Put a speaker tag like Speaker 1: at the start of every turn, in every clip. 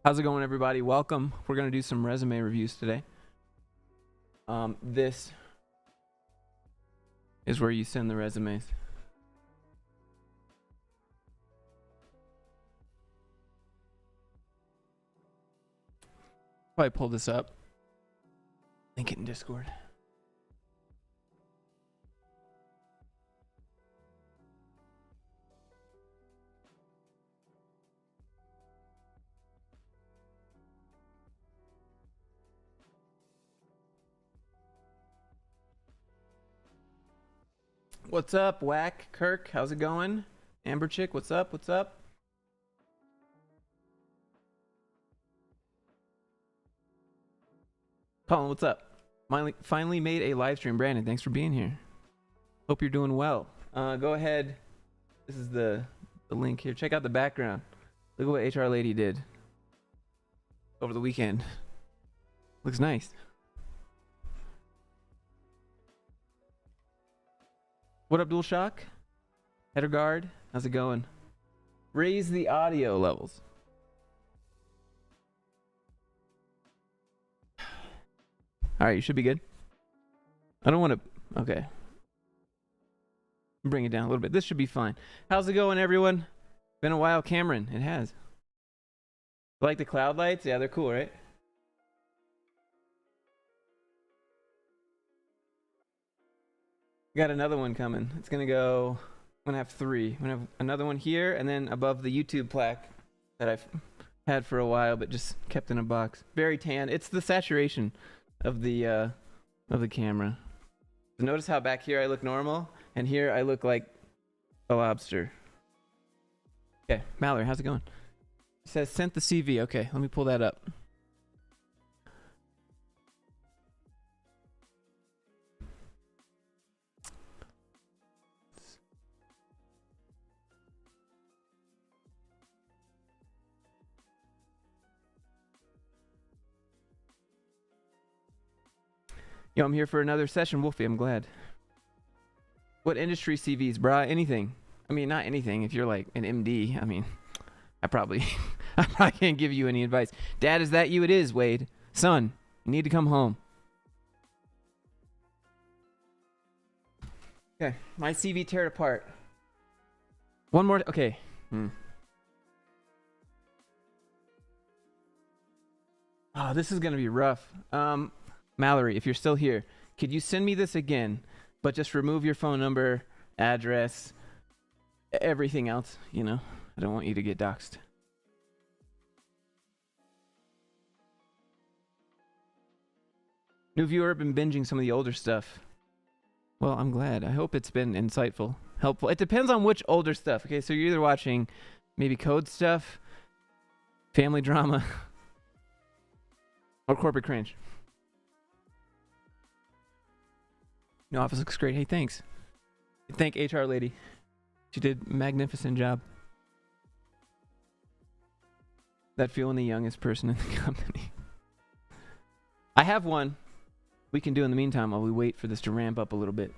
Speaker 1: How's it going, everybody? Welcome. We're going to do some resume reviews today. This is where you send the resumes. Probably pull this up. Link it in Discord. What's up, Whack? Kirk, how's it going? Amber Chick, what's up? What's up? Colin, what's up? Finally made a live stream. Brandon, thanks for being here. Hope you're doing well. Go ahead. This is the link here. Check out the background. Look at what HR Lady did over the weekend. Looks nice. What up, DualShock? Header guard, how's it going? Raise the audio levels. All right, you should be good. I don't want to. Okay. Bring it down a little bit. This should be fine. How's it going, everyone? Been a while, Cameron. It has. Like the cloud lights? Yeah, they're cool, right? Got another one coming. It's gonna go. I'm gonna have 3. I'm gonna have another one here, and then above the YouTube plaque that I've had for a while, but just kept in a box. Very tan. It's the saturation of the camera. So notice how back here I look normal, and here I look like a lobster. Okay, Mallory, how's it going? It says sent the CV. Okay, let me pull that up. Yo, I'm here for another session, Wolfie. I'm glad. What industry CVs, brah? Anything. I mean, not anything. If you're like an MD, I mean, I probably can't give you any advice. Dad, is that you? It is, Wade. Son, you need to come home. Okay, my CV tear it apart. One more. Okay. Oh, this is gonna be rough. Mallory, if you're still here, could you send me this again, but just remove your phone number, address, everything else, you know? I don't want you to get doxxed. New viewer, been binging some of the older stuff. Well, I'm glad. I hope it's been insightful, helpful. It depends on which older stuff. Okay, so you're either watching maybe code stuff, family drama, or corporate cringe. New office looks great. Hey, thanks. Thank HR Lady. She did a magnificent job. That feeling the youngest person in the company. I have one we can do in the meantime while we wait for this to ramp up a little bit.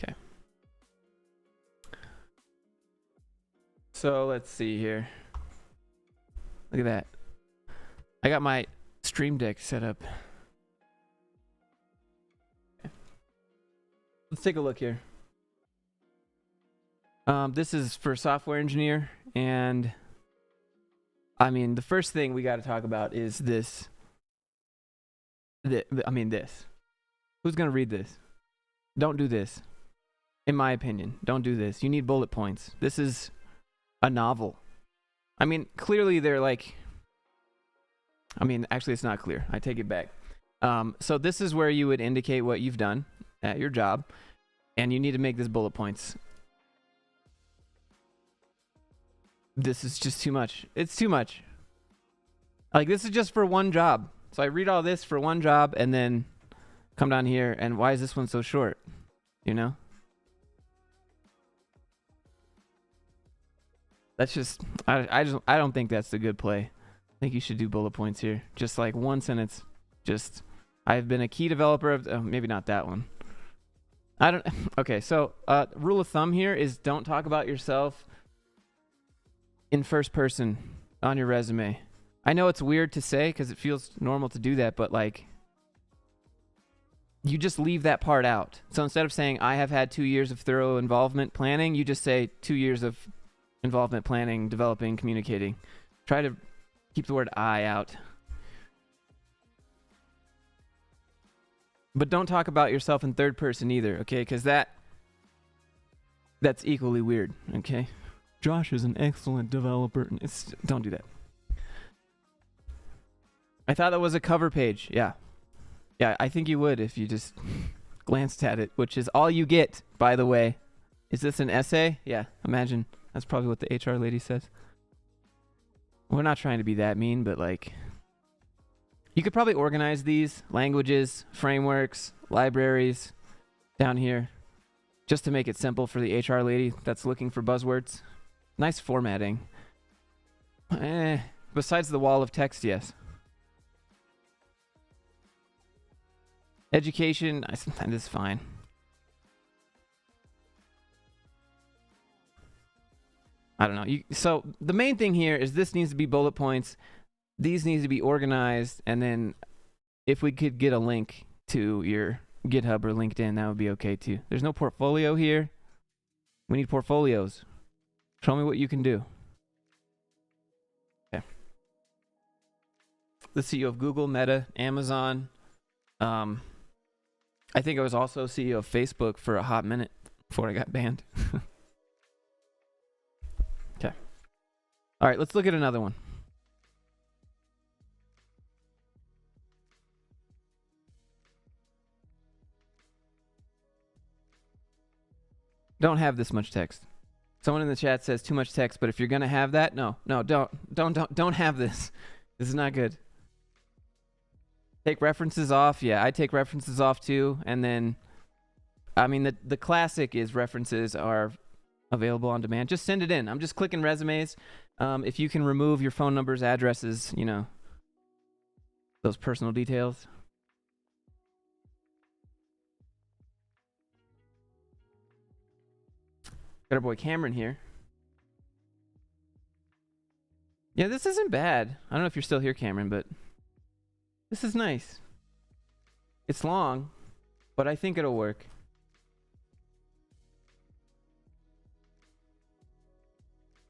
Speaker 1: Okay. So let's see here. Look at that. I got my Stream Deck set up. Okay. Let's take a look here. This is for software engineer, and I mean, the first thing we got to talk about is this. This. Who's gonna read this? Don't do this. In my opinion, don't do this. You need bullet points. This is a novel. I mean, clearly they're like. I mean, actually, it's not clear. I take it back. So this is where you would indicate what you've done at your job, and you need to make this bullet points. This is just too much. It's too much. Like, this is just for one job. So I read all this for one job, and then come down here, and why is this one so short? You know? That's just, I don't think that's the good play. I think you should do bullet points here. Just like one sentence. Just, I've been a key developer of, maybe not that one. I don't. Okay, so rule of thumb here is don't talk about yourself in first person on your resume. I know it's weird to say because it feels normal to do that, but like, you just leave that part out. So instead of saying I have had 2 years of thorough involvement planning, you just say 2 years of involvement planning, developing, communicating. Try to keep the word I out. But don't talk about yourself in third person either, okay? Because that's equally weird, okay? Josh is an excellent developer. Don't do that. I thought that was a cover page. Yeah. Yeah, I think you would if you just glanced at it, which is all you get, by the way. Is this an essay? Yeah, imagine. That's probably what the HR lady says. We're not trying to be that mean, but like, you could probably organize these languages, frameworks, libraries down here just to make it simple for the HR lady that's looking for buzzwords. Nice formatting. Besides the wall of text, yes. Education, that is fine. I don't know. So the main thing here is this needs to be bullet points. These need to be organized, and then if we could get a link to your GitHub or LinkedIn, that would be okay too. There's no portfolio here. We need portfolios. Show me what you can do. Okay. The CEO of Google, Meta, Amazon. I think I was also CEO of Facebook for a hot minute before I got banned. Okay. All right, let's look at another one. Don't have this much text. Someone in the chat says too much text, but if you're gonna have that, no, don't have this. This is not good. Take references off. Yeah, I take references off too. And then, I mean, the classic is references are available on demand. Just send it in. I'm just clicking resumes. If you can remove your phone numbers, addresses, you know, those personal details. Got our boy Cameron here. Yeah, this isn't bad. I don't know if you're still here, Cameron, but this is nice. It's long, but I think it'll work.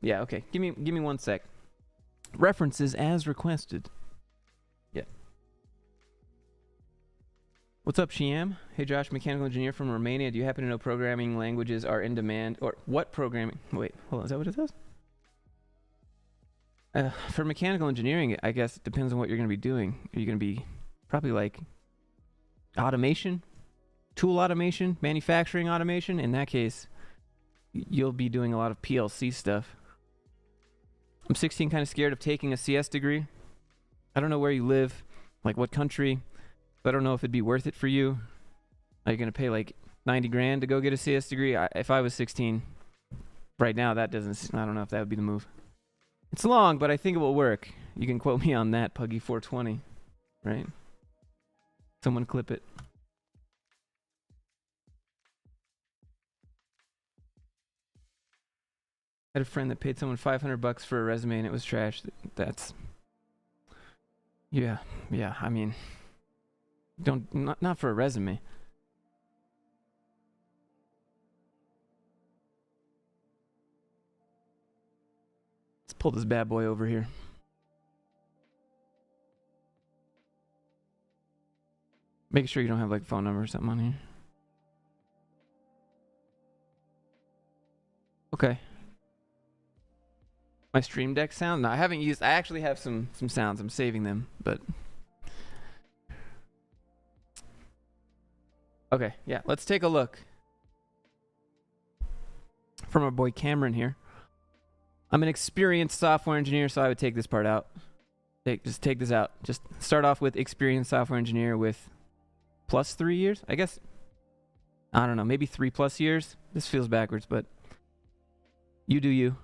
Speaker 1: Yeah, okay. Give me 1 sec. References as requested. Yeah. What's up, Shiam? Hey, Josh, mechanical engineer from Romania. Do you happen to know programming languages are in demand? Or what programming? Wait, hold on. Is that what it says? For mechanical engineering, I guess it depends on what you're going to be doing. Are you going to be probably like automation, tool automation, manufacturing automation? In that case, you'll be doing a lot of PLC stuff. I'm 16, kind of scared of taking a CS degree. I don't know where you live, like what country. I don't know if it'd be worth it for you. Are you going to pay like 90 grand to go get a CS degree? If I was 16 right now, I don't know if that would be the move. It's long, but I think it will work. You can quote me on that, Puggy420, right? Someone clip it. I had a friend that paid someone $500 for a resume and it was trash. That's, yeah, I mean, not for a resume. Let's pull this bad boy over here. Make sure you don't have like a phone number or something on here. Okay. My Stream Deck sound? No, I actually have some sounds. I'm saving them, but. Okay, yeah, let's take a look. From our boy Cameron here. I'm an experienced software engineer, so I would take this part out. Just take this out. Just start off with experienced software engineer with plus 3 years, I guess. I don't know, maybe 3+ years. This feels backwards, but you do you.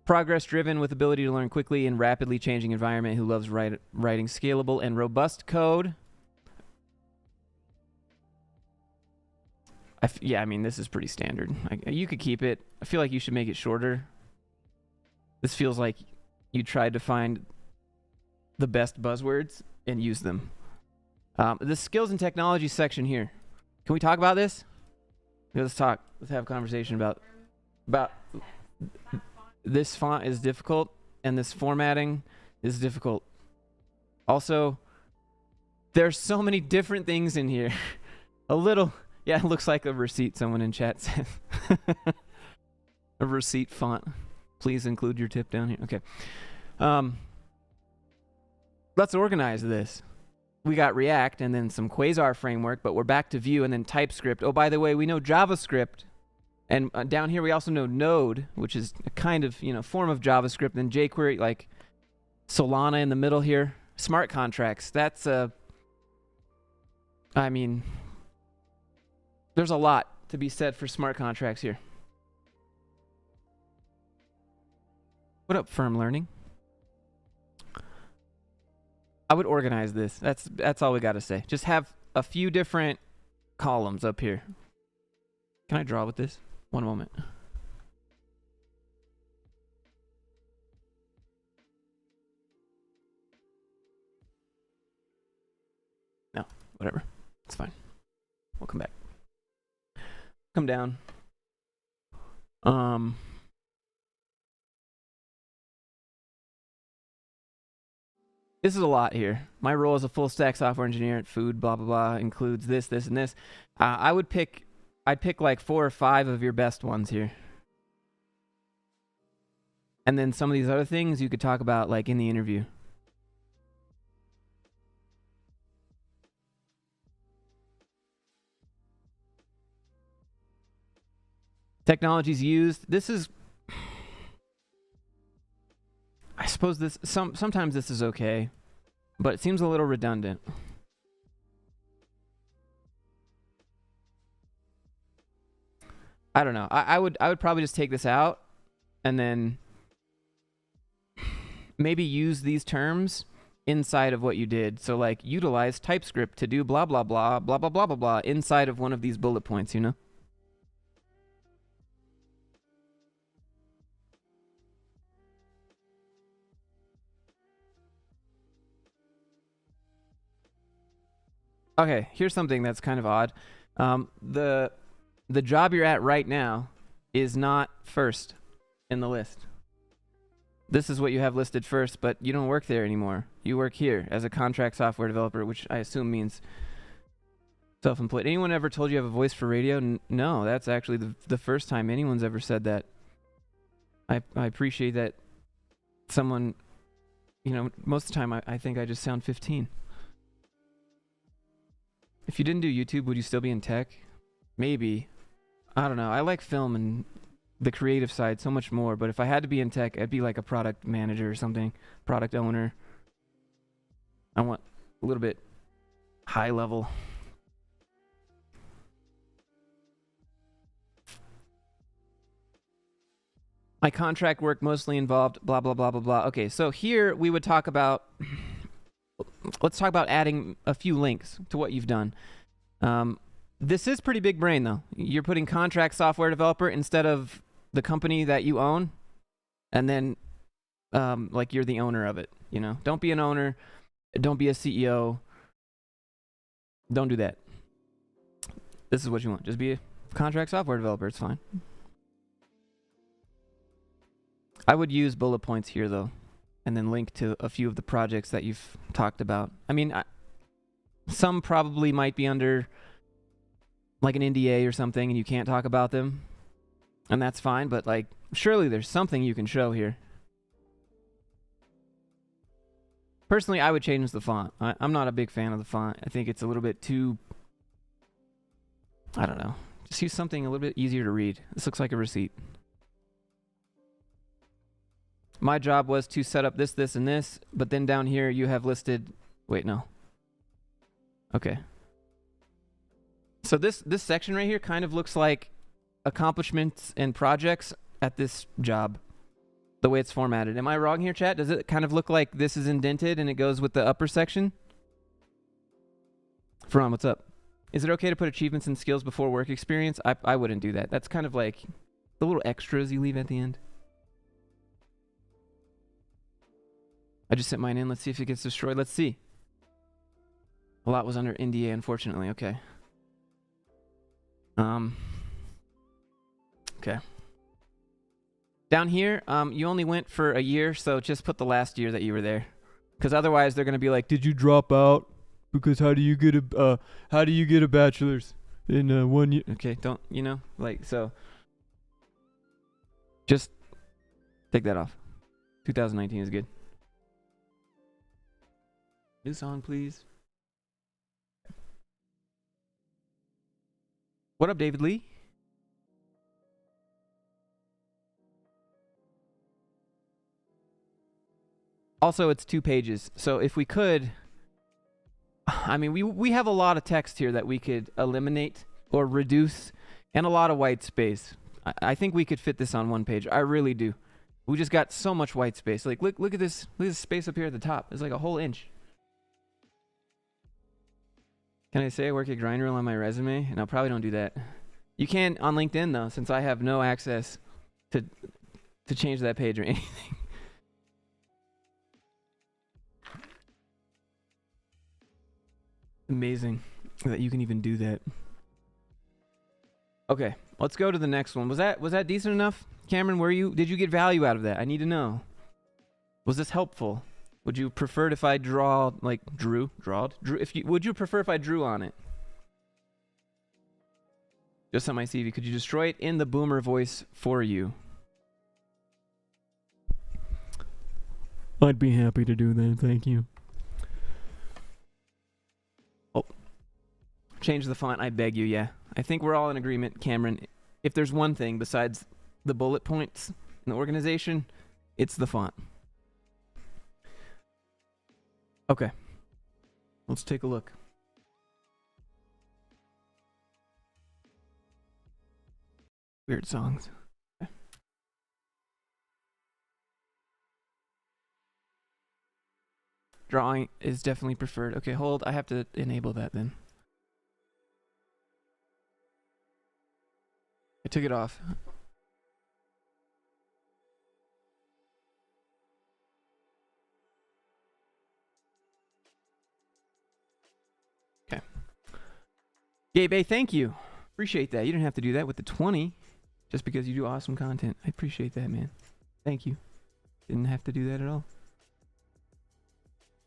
Speaker 1: Progress driven with ability to learn quickly in rapidly changing environment, who loves writing scalable and robust code. Yeah, I mean, this is pretty standard. You could keep it. I feel like you should make it shorter. This feels like you tried to find the best buzzwords and use them. The skills and technology section here. Can we talk about this? Yeah, let's talk. Let's have a conversation about this font is difficult and this formatting is difficult. Also, there's so many different things in here. Yeah, it looks like a receipt, someone in chat said. A receipt font. Please include your tip down here. Okay. Let's organize this. We got React and then some Quasar framework, but we're back to Vue and then TypeScript. Oh, by the way, we know JavaScript. And down here we also know Node, which is a kind of, form of JavaScript. Then jQuery, like Solana in the middle here. Smart contracts. That's there's a lot to be said for smart contracts here. What up, Firm Learning? I would organize this. That's all we got to say. Just have a few different columns up here. Can I draw with this? One moment. No, whatever. It's fine. We'll come back. Come down. This is a lot here. My role as a full stack software engineer at Food, blah, blah, blah, includes this, this, and this. I'd pick like 4 or 5 of your best ones here. And then some of these other things you could talk about like in the interview. Technologies used. This is, I suppose this, sometimes this is okay, but it seems a little redundant. I don't know. I would probably just take this out and then maybe use these terms inside of what you did. So like utilize TypeScript to do blah, blah, blah, blah, blah, blah, blah, blah inside of one of these bullet points, Okay, here's something that's kind of odd. The job you're at right now is not first in the list. This is what you have listed first, but you don't work there anymore. You work here as a contract software developer, which I assume means self-employed. Anyone ever told you have a voice for radio? No, that's actually the first time anyone's ever said that. I appreciate that someone, most of the time I think I just sound 15. If you didn't do YouTube, would you still be in tech? Maybe. I don't know. I like film and the creative side so much more, but if I had to be in tech, I'd be like a product manager or something, product owner. I want a little bit high level. My contract work mostly involved blah, blah, blah, blah, blah. Okay, so here we would talk about, let's talk about adding a few links to what you've done. This is pretty big brain though. You're putting contract software developer instead of the company that you own, and then like you're the owner of it, Don't be an owner. Don't be a CEO. Don't do that. This is what you want. Just be a contract software developer. It's fine. I would use bullet points here though, and then link to a few of the projects that you've talked about. Some probably might be under like an NDA or something and you can't talk about them, and that's fine, but like surely there's something you can show here. Personally, I would change the font. I'm not a big fan of the font. I think it's a little bit too, I don't know. Just use something a little bit easier to read. This looks like a receipt. My job was to set up this, this, and this, but then down here you have listed, wait, no. Okay. So this section right here kind of looks like accomplishments and projects at this job, the way it's formatted. Am I wrong here, chat? Does it kind of look like this is indented and it goes with the upper section? Faran, what's up? Is it okay to put achievements and skills before work experience? I wouldn't do that. That's kind of like the little extras you leave at the end. I just sent mine in. Let's see if it gets destroyed. Let's see. A lot was under NDA, unfortunately. Okay. Okay. Down here, you only went for a year, so just put the last year that you were there. Because otherwise, they're going to be like, did you drop out? Because how do you get a bachelor's in 1 year? Okay, don't, so just take that off. 2019 is good. New song, please. What up, David Lee? Also, it's 2 pages. So if we could, I mean, we have a lot of text here that we could eliminate or reduce, and a lot of white space. I think we could fit this on 1 page. I really do. We just got so much white space. Like, look at this. Look at this space up here at the top. It's like a whole inch. Can I say I work at Grindreel on my resume? No, probably don't do that. You can on LinkedIn, though, since I have no access to change that page or anything. Amazing that you can even do that. Okay, let's go to the next one. Was that decent enough? Cameron, did you get value out of that? I need to know. Was this helpful? Would you prefer it if I drew? Would you prefer if I drew on it? Just on my CV. Could you destroy it in the boomer voice for you? I'd be happy to do that, thank you. Oh. Change the font, I beg you, yeah. I think we're all in agreement, Cameron. If there's one thing besides the bullet points in the organization, it's the font. Okay. Let's take a look. Weird songs. Okay. Drawing is definitely preferred. Okay, hold. I have to enable that then. I took it off. Okay. Gabe, thank you. Appreciate that. You didn't have to do that with the 20 just because you do awesome content. I appreciate that, man. Thank you. Didn't have to do that at all.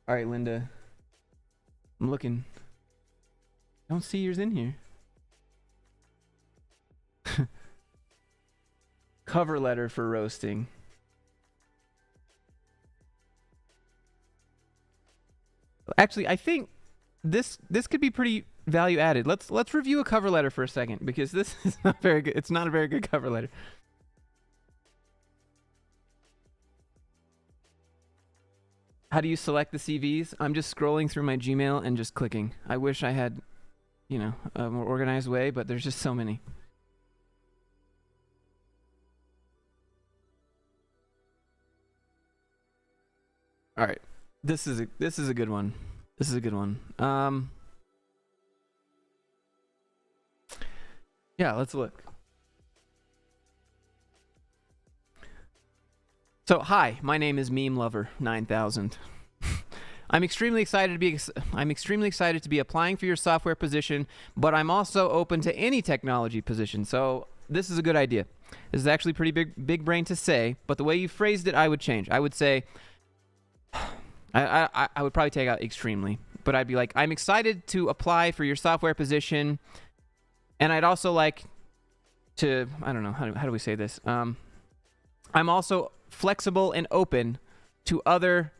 Speaker 1: All right, Linda. I'm looking. I don't see yours in here. Cover letter for roasting. Actually, I think this could be pretty value added. Let's review a cover letter for a second because this is not very good. It's not a very good cover letter. How do you select the CVs? I'm just scrolling through my Gmail and just clicking. I wish I had, a more organized way, but there's just so many. All right, this is a good one. This is a good one. Yeah, let's look. So, hi, my name is Meme Lover 9000. I'm extremely excited to be applying for your software position, but I'm also open to any technology position. So, this is a good idea. This is actually pretty big brain to say, but the way you phrased it, I would change. I would say, I would probably take out extremely, but I'd be like, I'm excited to apply for your software position, and I'd also like to, I don't know, how do we say this? I'm also flexible and open to other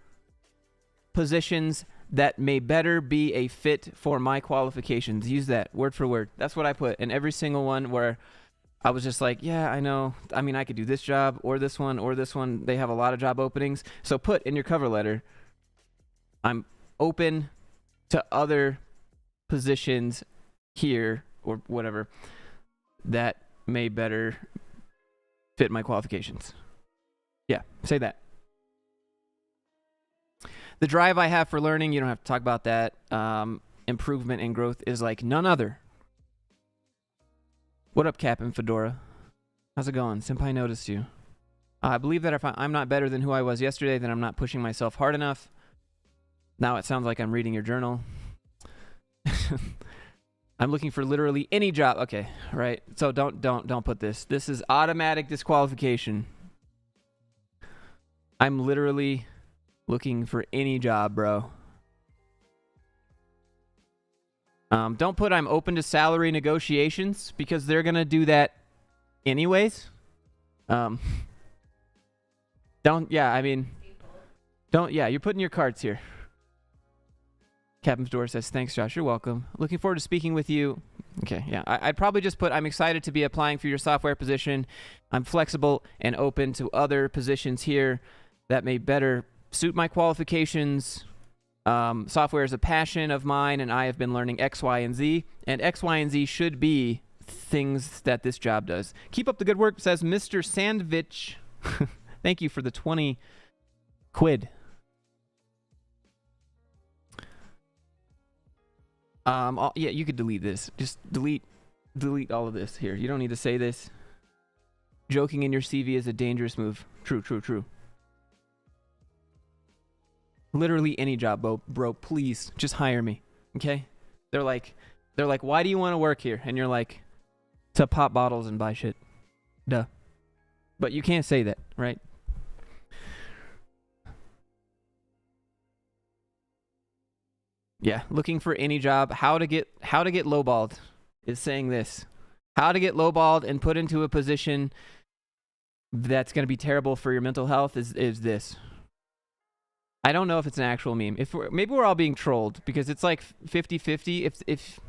Speaker 1: positions that may better be a fit for my qualifications. Use that word for word. That's what I put in every single one where I was just like, yeah, I know. I mean, I could do this job or this one or this one. They have a lot of job openings. So put in your cover letter, I'm open to other positions here or whatever that may better fit my qualifications. Yeah, say that. The drive I have for learning, you don't have to talk about that. improvement and growth is like none other. What up, Captain Fedora? How's it going? Senpai noticed you. I believe that if I'm not better than who I was yesterday, then I'm not pushing myself hard enough. Now it sounds like I'm reading your journal. I'm looking for literally any job. Okay, right. So don't put this. This is automatic disqualification. I'm literally looking for any job, bro. Don't put I'm open to salary negotiations because they're gonna do that anyways. Yeah, you're putting your cards here. Captain Fedora says, thanks, Josh. You're welcome. Looking forward to speaking with you. Okay, yeah. I'd probably just put, I'm excited to be applying for your software position. I'm flexible and open to other positions here that may better suit my qualifications. Software is a passion of mine, and I have been learning X, Y, and Z. And X, Y, and Z should be things that this job does. Keep up the good work, says Mr. Sandvich. Thank you for the 20 quid. Yeah, you could delete this. Just delete all of this here. You don't need to say this. Joking in your CV is a dangerous move. True. Literally any job, bro, please just hire me. Okay? They're like, why do you want to work here? And you're like, to pop bottles and buy shit. Duh. But you can't say that, right? Yeah, looking for any job. How to get lowballed is saying this. How to get lowballed and put into a position that's going to be terrible for your mental health is this. I don't know if it's an actual meme. Maybe we're all being trolled because it's like 50-50.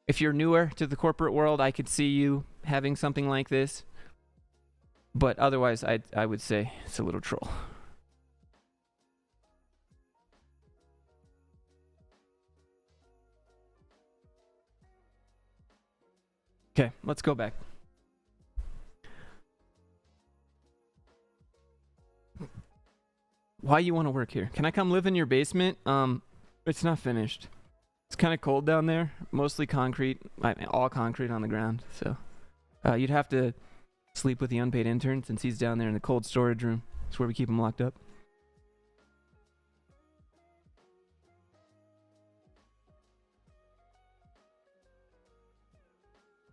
Speaker 1: If you're newer to the corporate world, I could see you having something like this. But otherwise, I would say it's a little troll. Okay, let's go back. Why you want to work here? Can I come live in your basement? It's not finished. It's kind of cold down there. Mostly concrete. All concrete on the ground. So, you'd have to sleep with the unpaid intern since he's down there in the cold storage room. That's where we keep him locked up.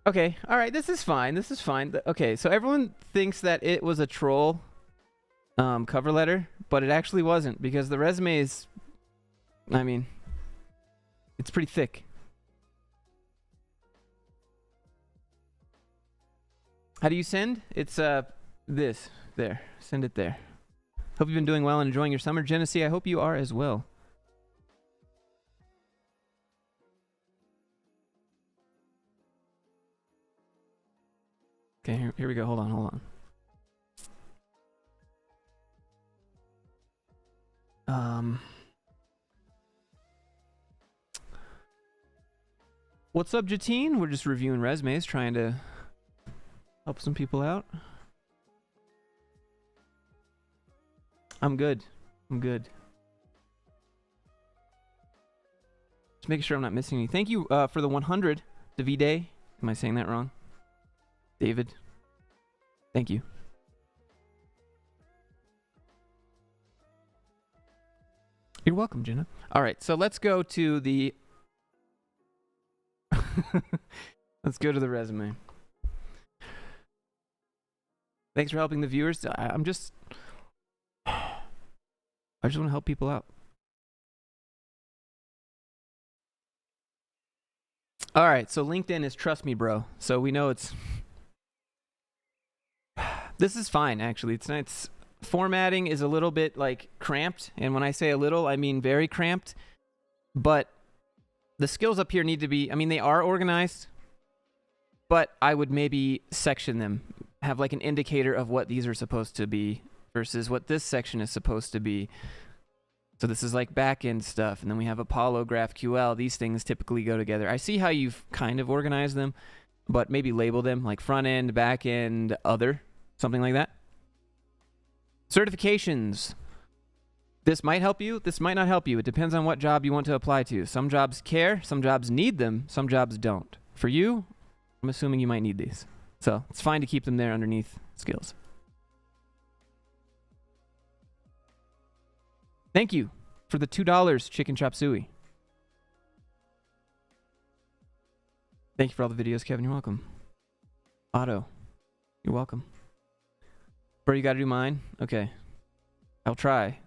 Speaker 1: Okay, all right, this is fine. Okay, so everyone thinks that it was a troll cover letter, but it actually wasn't because the resume is, it's pretty thick. How do you send? It's this. There. Send it there. Hope you've been doing well and enjoying your summer. Genesee, I hope you are as well. Okay, here we go. Hold on. What's up, Jatine? We're just reviewing resumes, trying to help some people out. I'm good. Just making sure I'm not missing any. Thank you for the 100, Davide. Am I saying that wrong? David. Thank you. You're welcome, Jenna. All right, so let's go to the let's go to the resume. Thanks for helping the viewers. I just want to help people out. All right, so LinkedIn is trust me, bro. So we know it's this is fine actually. It's formatting is a little bit like cramped, and when I say a little, I mean very cramped. But the skills up here need to be, they are organized, but I would maybe section them, have like an indicator of what these are supposed to be versus what this section is supposed to be. So this is like back-end stuff, and then we have Apollo, GraphQL. These things typically go together. I see how you've kind of organized them, but maybe label them like front-end, back-end, other, something like that. Certifications. This might help you. This might not help you. It depends on what job you want to apply to. Some jobs care. Some jobs need them. Some jobs don't. For you, I'm assuming you might need these. So it's fine to keep them there underneath skills. Thank you for the $2 chicken chop suey. Thank you for all the videos, Kevin. You're welcome. Otto, you're welcome. Bro, you got to do mine? Okay. I'll try.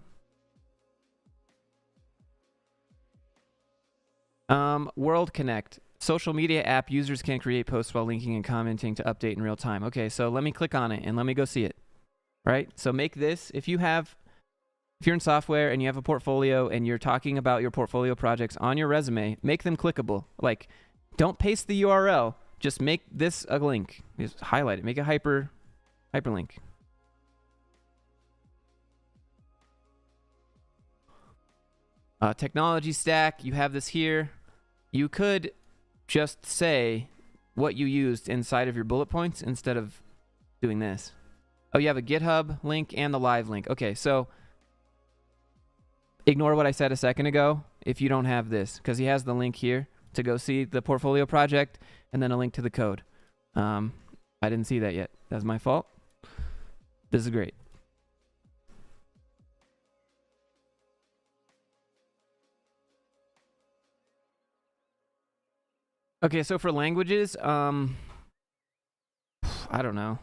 Speaker 1: World Connect. Social media app users can create posts while linking and commenting to update in real time. Okay, so let me click on it and let me go see it. Right? So make this, if you're in software and you have a portfolio and you're talking about your portfolio projects on your resume, make them clickable. Like, don't paste the URL. Just make this a link. Just highlight it. Make a hyperlink. Technology stack. You have this here. You could just say what you used inside of your bullet points instead of doing this. Oh, you have a GitHub link and the live link. Okay, so ignore what I said a second ago if you don't have this, because he has the link here to go see the portfolio project and then a link to the code. I didn't see that yet. That's my fault. This is great. Okay, so for languages, I don't know.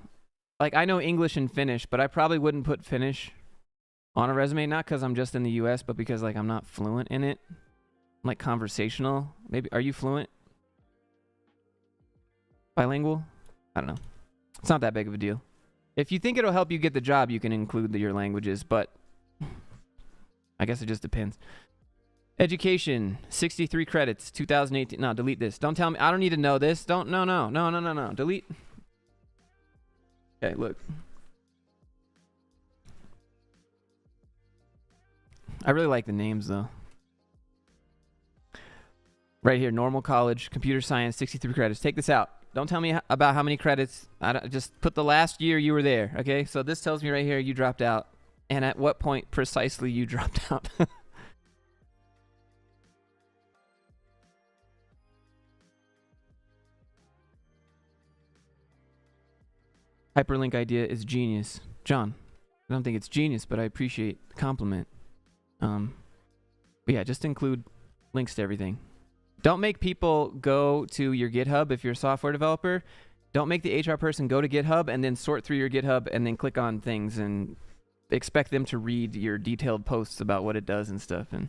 Speaker 1: Like, I know English and Finnish, but I probably wouldn't put Finnish on a resume, not because I'm just in the US, but because, like, I'm not fluent in it. I'm, like, conversational. Maybe, are you fluent? Bilingual? I don't know. It's not that big of a deal. If you think it'll help you get the job, you can include your languages, but I guess it just depends. Education, 63 credits, 2018. No, delete this. Don't tell me. I don't need to know this. Don't. No. Delete. Okay, look. I really like the names, though. Right here, normal college, computer science, 63 credits. Take this out. Don't tell me about how many credits. Just put the last year you were there, okay? So this tells me right here you dropped out. And at what point precisely you dropped out. Hyperlink idea is genius. John, I don't think it's genius, but I appreciate the compliment. But yeah, just include links to everything. Don't make people go to your GitHub if you're a software developer. Don't make the HR person go to GitHub and then sort through your GitHub and then click on things and expect them to read your detailed posts about what it does and stuff. And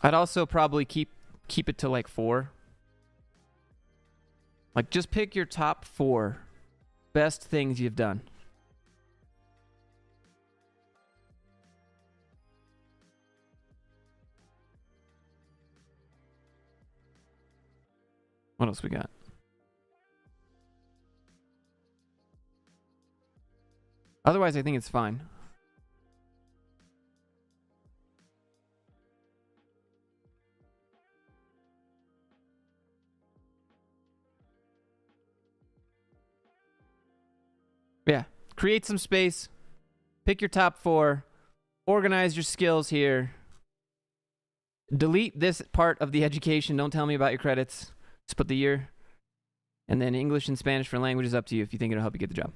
Speaker 1: I'd also probably keep it to like 4. Like, just pick your top 4 best things you've done. What else we got? Otherwise, I think it's fine. Yeah. Create some space. Pick your top 4. Organize your skills here. Delete this part of the education. Don't tell me about your credits. Just put the year. And then English and Spanish for language is up to you if you think it'll help you get the job.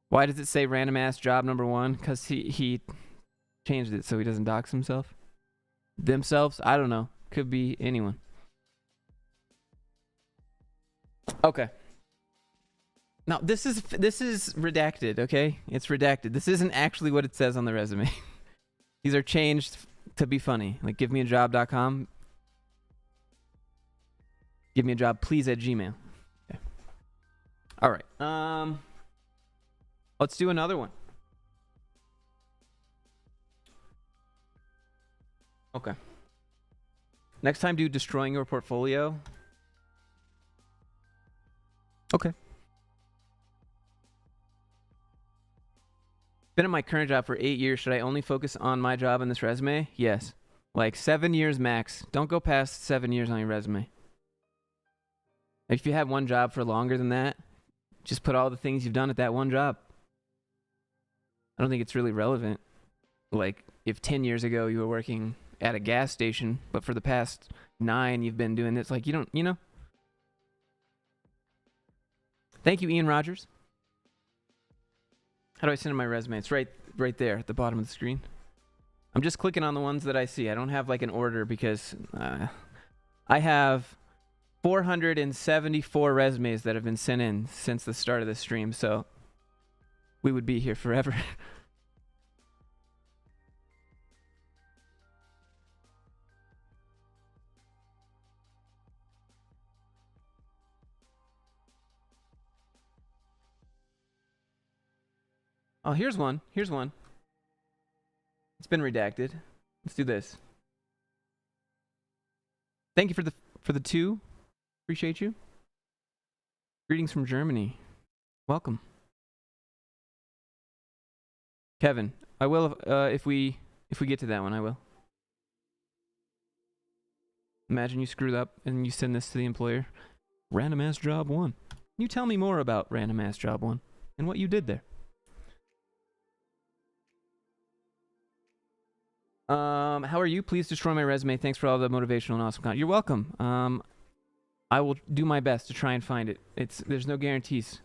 Speaker 1: Why does it say random ass job number 1? Because he changed it so he doesn't dox himself. Themselves? I don't know. Could be anyone. Okay. Now, this is redacted, okay? It's redacted. This isn't actually what it says on the resume. These are changed to be funny. Like, givemeajob.com. Give me a job, please, at Gmail. Okay. All right. Let's do another one. Okay. Next time, do destroying your portfolio. Okay. Been in my current job for 8 years. Should I only focus on my job in this resume? Yes. Like 7 years max. Don't go past 7 years on your resume. If you have one job for longer than that, just put all the things you've done at that one job. I don't think it's really relevant. Like, if 10 years ago you were working at a gas station, but for the past 9 you've been doing this, like, you don't, you know? Thank you, Ian Rogers. How do I send in my resume? It's right there at the bottom of the screen. I'm just clicking on the ones that I see. I don't have like an order because I have 474 resumes that have been sent in since the start of the stream, so we would be here forever. Oh, here's one. Here's one. It's been redacted. Let's do this. Thank you for the 2. Appreciate you. Greetings from Germany. Welcome. Kevin, I will if we get to that one, I will. Imagine you screwed up and you send this to the employer. Random ass job 1. You tell me more about random ass job 1 and what you did there. How are you? Please destroy my resume. Thanks for all the motivational and awesome content. You're welcome. I will do my best to try and find it. There's no guarantees.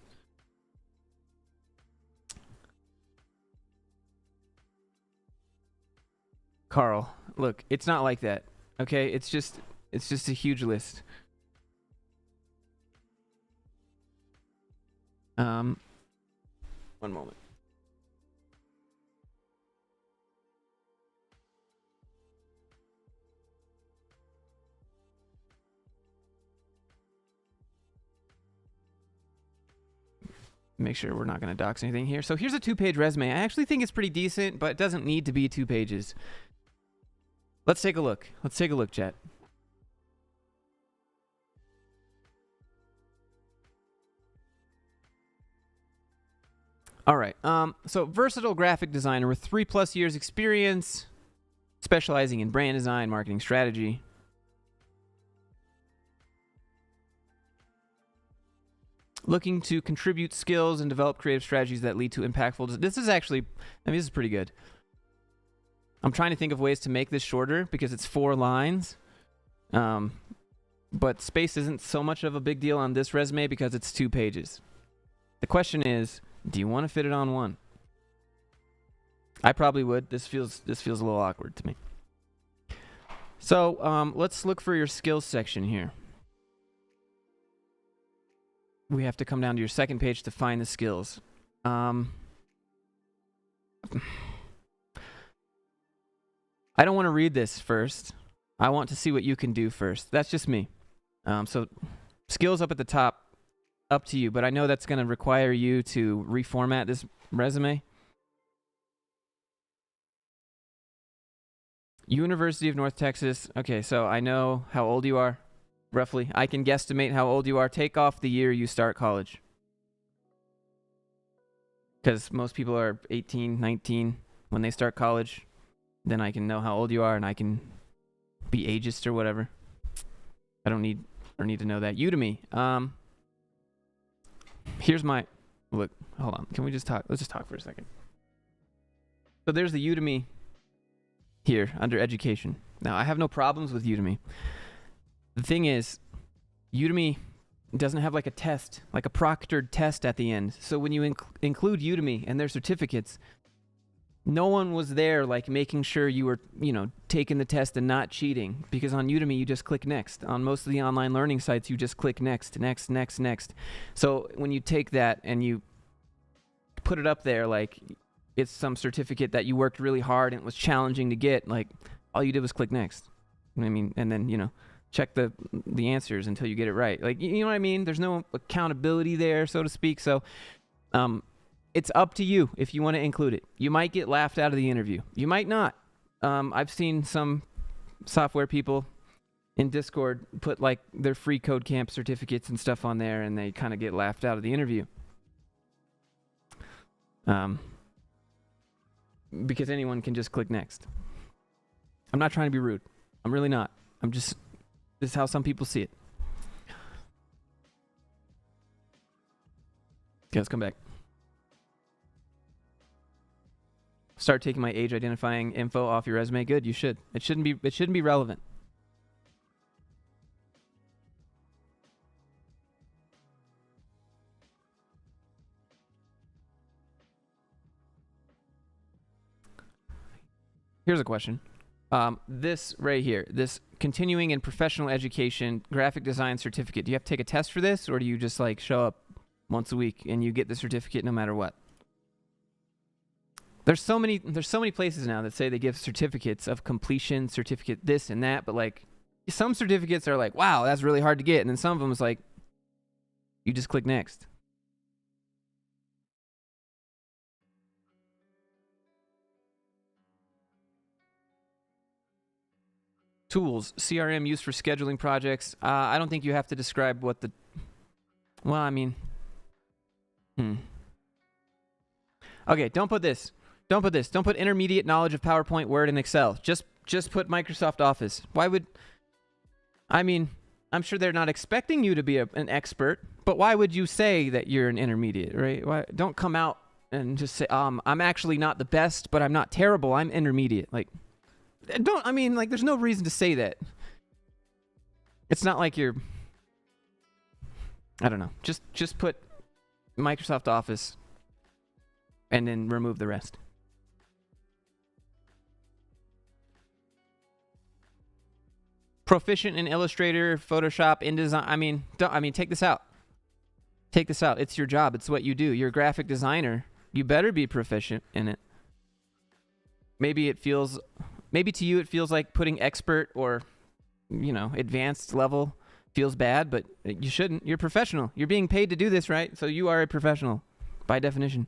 Speaker 1: Carl, look, it's not like that. Okay? It's just a huge list. One moment. Make sure we're not going to dox anything here. So here's a 2-page resume. I actually think it's pretty decent, but it doesn't need to be 2 pages. Let's take a look. Let's take a look, chat. All right. So versatile graphic designer with 3+ years experience, specializing in brand design, marketing strategy. Looking to contribute skills and develop creative strategies that lead to impactful. This is actually, I mean, this is pretty good. I'm trying to think of ways to make this shorter because it's 4 lines. But space isn't so much of a big deal on this resume because it's 2 pages. The question is, do you want to fit it on 1? I probably would. This feels a little awkward to me. So let's look for your skills section here. We have to come down to your 2nd page to find the skills. I don't want to read this first. I want to see what you can do first. That's just me. So skills up at the top, up to you. But I know that's going to require you to reformat this resume. University of North Texas. Okay, so I know how old you are. Roughly. I can guesstimate how old you are. Take off the year you start college. Because most people are 18, 19 when they start college. Then I can know how old you are and I can be ageist or whatever. I don't need to know that. Udemy. Here's my... Look, hold on. Can we just talk? Let's just talk for a second. So there's the Udemy here under education. Now, I have no problems with Udemy. The thing is, Udemy doesn't have like a test, like a proctored test at the end. So when you include Udemy and their certificates, no one was there like making sure you were, taking the test and not cheating. Because on Udemy, you just click next. On most of the online learning sites, you just click next, next, next, next. So when you take that and you put it up there like it's some certificate that you worked really hard and it was challenging to get, like all you did was click next. I mean, and then, check the answers until you get it right. Like, you know what I mean? There's no accountability there, so to speak. So it's up to you if you want to include it. You might get laughed out of the interview. You might not. I've seen some software people in Discord put like their free code camp certificates and stuff on there, and they kind of get laughed out of the interview. Because anyone can just click next. I'm not trying to be rude. I'm really not. This is how some people see it. Okay, let's come back. Start taking my age identifying info off your resume. Good, you should. It shouldn't be relevant. Here's a question. This right here, this continuing in professional education graphic design certificate. Do you have to take a test for this, or do you just like show up once a week and you get the certificate no matter what? There's so many places now that say they give certificates of completion, certificate this and that, but like some certificates are like, wow, that's really hard to get, and then some of them is like, you just click next. Tools, CRM used for scheduling projects. I don't think you have to describe what the, well, I mean, Okay, don't put this. Don't put intermediate knowledge of PowerPoint, Word, and Excel. Just put Microsoft Office. Why would, I mean, I'm sure they're not expecting you to be an expert, but why would you say that you're an intermediate, right? Why, don't come out and just say, I'm actually not the best, but I'm not terrible. I'm intermediate. Like, there's no reason to say that. It's not like you're, I don't know. Just put Microsoft Office and then remove the rest. Proficient in Illustrator, Photoshop, InDesign. Take this out. Take this out. It's your job. It's what you do. You're a graphic designer. You better be proficient in it. Maybe to you it feels like putting expert or, advanced level feels bad, but you shouldn't. You're professional. You're being paid to do this, right? So you are a professional by definition.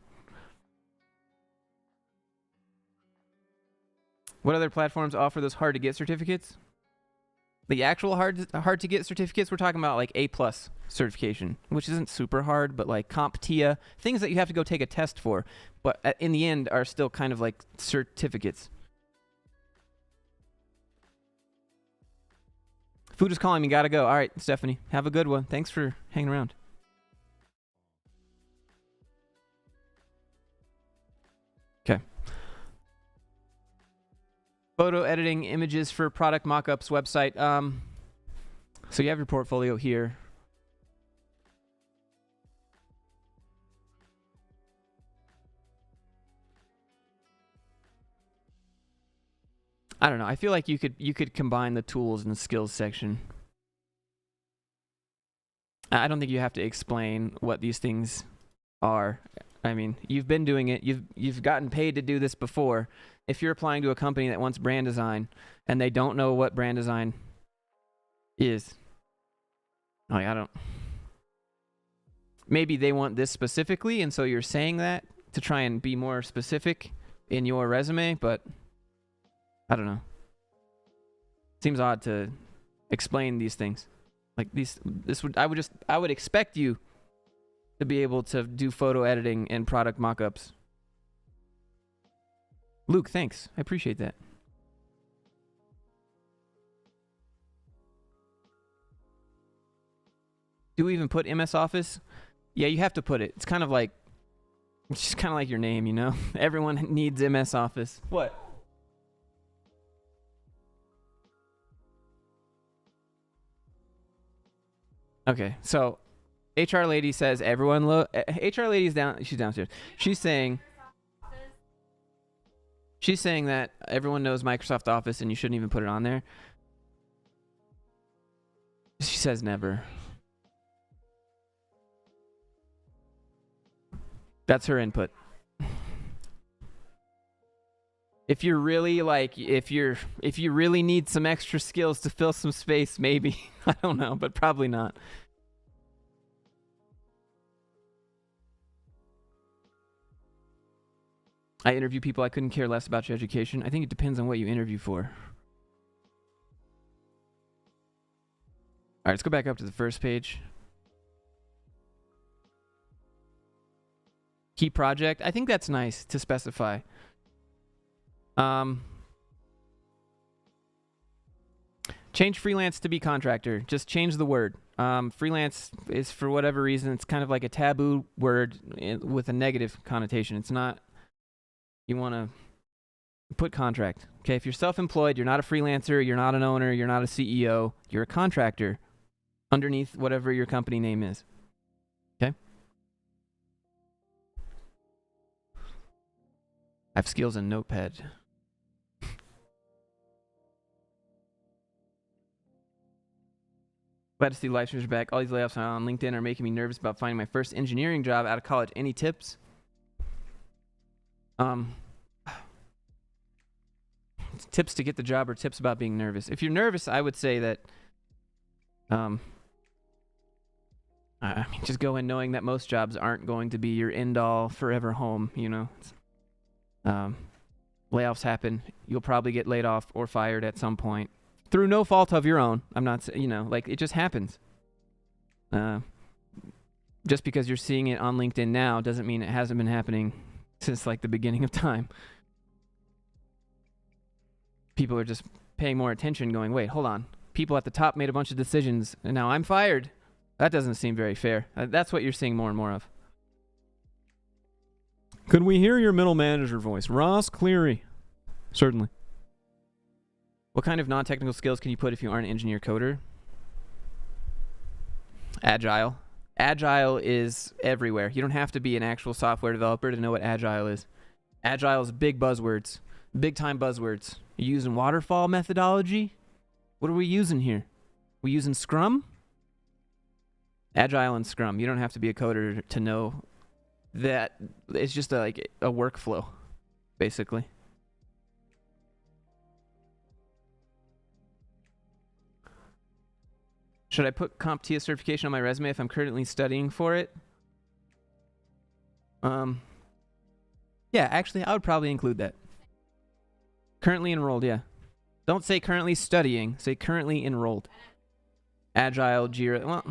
Speaker 1: What other platforms offer those hard to get certificates? The actual hard to get certificates, we're talking about like A+ certification, which isn't super hard, but like CompTIA, things that you have to go take a test for, but in the end are still kind of like certificates. Food is calling me, gotta go. All right, Stephanie, have a good one. Thanks for hanging around. Okay. Photo editing images for product mockups website. So you have your portfolio here. I don't know. I feel like you could combine the tools and the skills section. I don't think you have to explain what these things are. I mean, you've been doing it. You've gotten paid to do this before. If you're applying to a company that wants brand design and they don't know what brand design is, like, maybe they want this specifically, and so you're saying that to try and be more specific in your resume, but I don't know. Seems odd to explain these things. Like I would expect you to be able to do photo editing and product mockups. Luke, thanks. I appreciate that. Do we even put MS Office? Yeah, you have to put it. It's just kind of like your name, Everyone needs MS Office. What? Okay, so HR lady says everyone HR lady's down. She's downstairs. She's saying that everyone knows Microsoft Office and you shouldn't even put it on there. She says never. That's her input. If you're really if you really need some extra skills to fill some space, maybe. I don't know, but probably not. I interview people. I couldn't care less about your education. I think it depends on what you interview for. All right, let's go back up to the first page. Key project. I think that's nice to specify. Change freelance to be contractor. Just change the word. Freelance is, for whatever reason, it's kind of like a taboo word with a negative connotation. It's not. You want to Put contract. Okay, if you're self-employed, you're not a freelancer, you're not an owner, you're not a CEO, you're a contractor underneath whatever your company name is. Okay? I have skills in Notepad. Glad to see live streams are back. All these layoffs on LinkedIn are making me nervous about finding my first engineering job out of college. Any tips? Tips to get the job or tips about being nervous? If you're nervous, I would say that I mean, just go in knowing that most jobs aren't going to be your end-all forever home, you know. Layoffs happen. You'll probably get laid off or fired at some point through no fault of your own. I'm not, you know, like, it just happens. Just because you're seeing it on LinkedIn now doesn't mean it hasn't been happening since like the beginning of time. People are just paying more attention, going, wait, hold on. People at the top made a bunch of decisions and now I'm fired. That doesn't seem very fair. That's what you're seeing more and more of. Could we hear your middle manager voice? Ross Cleary. Certainly. What kind of non-technical skills can you put if you aren't an engineer coder? Agile. Agile is everywhere. You don't have to be an actual software developer to know what Agile is. Agile is big buzzwords. Big time buzzwords. You using waterfall methodology? What are we using here? We using Scrum? Agile and Scrum. You don't have to be a coder to know that. It's just a workflow, basically. Should I put CompTIA certification on my resume if I'm currently studying for it? Yeah, actually, I would probably include that. Currently enrolled, yeah. Don't say currently studying. Say currently enrolled. Agile, Jira. Well,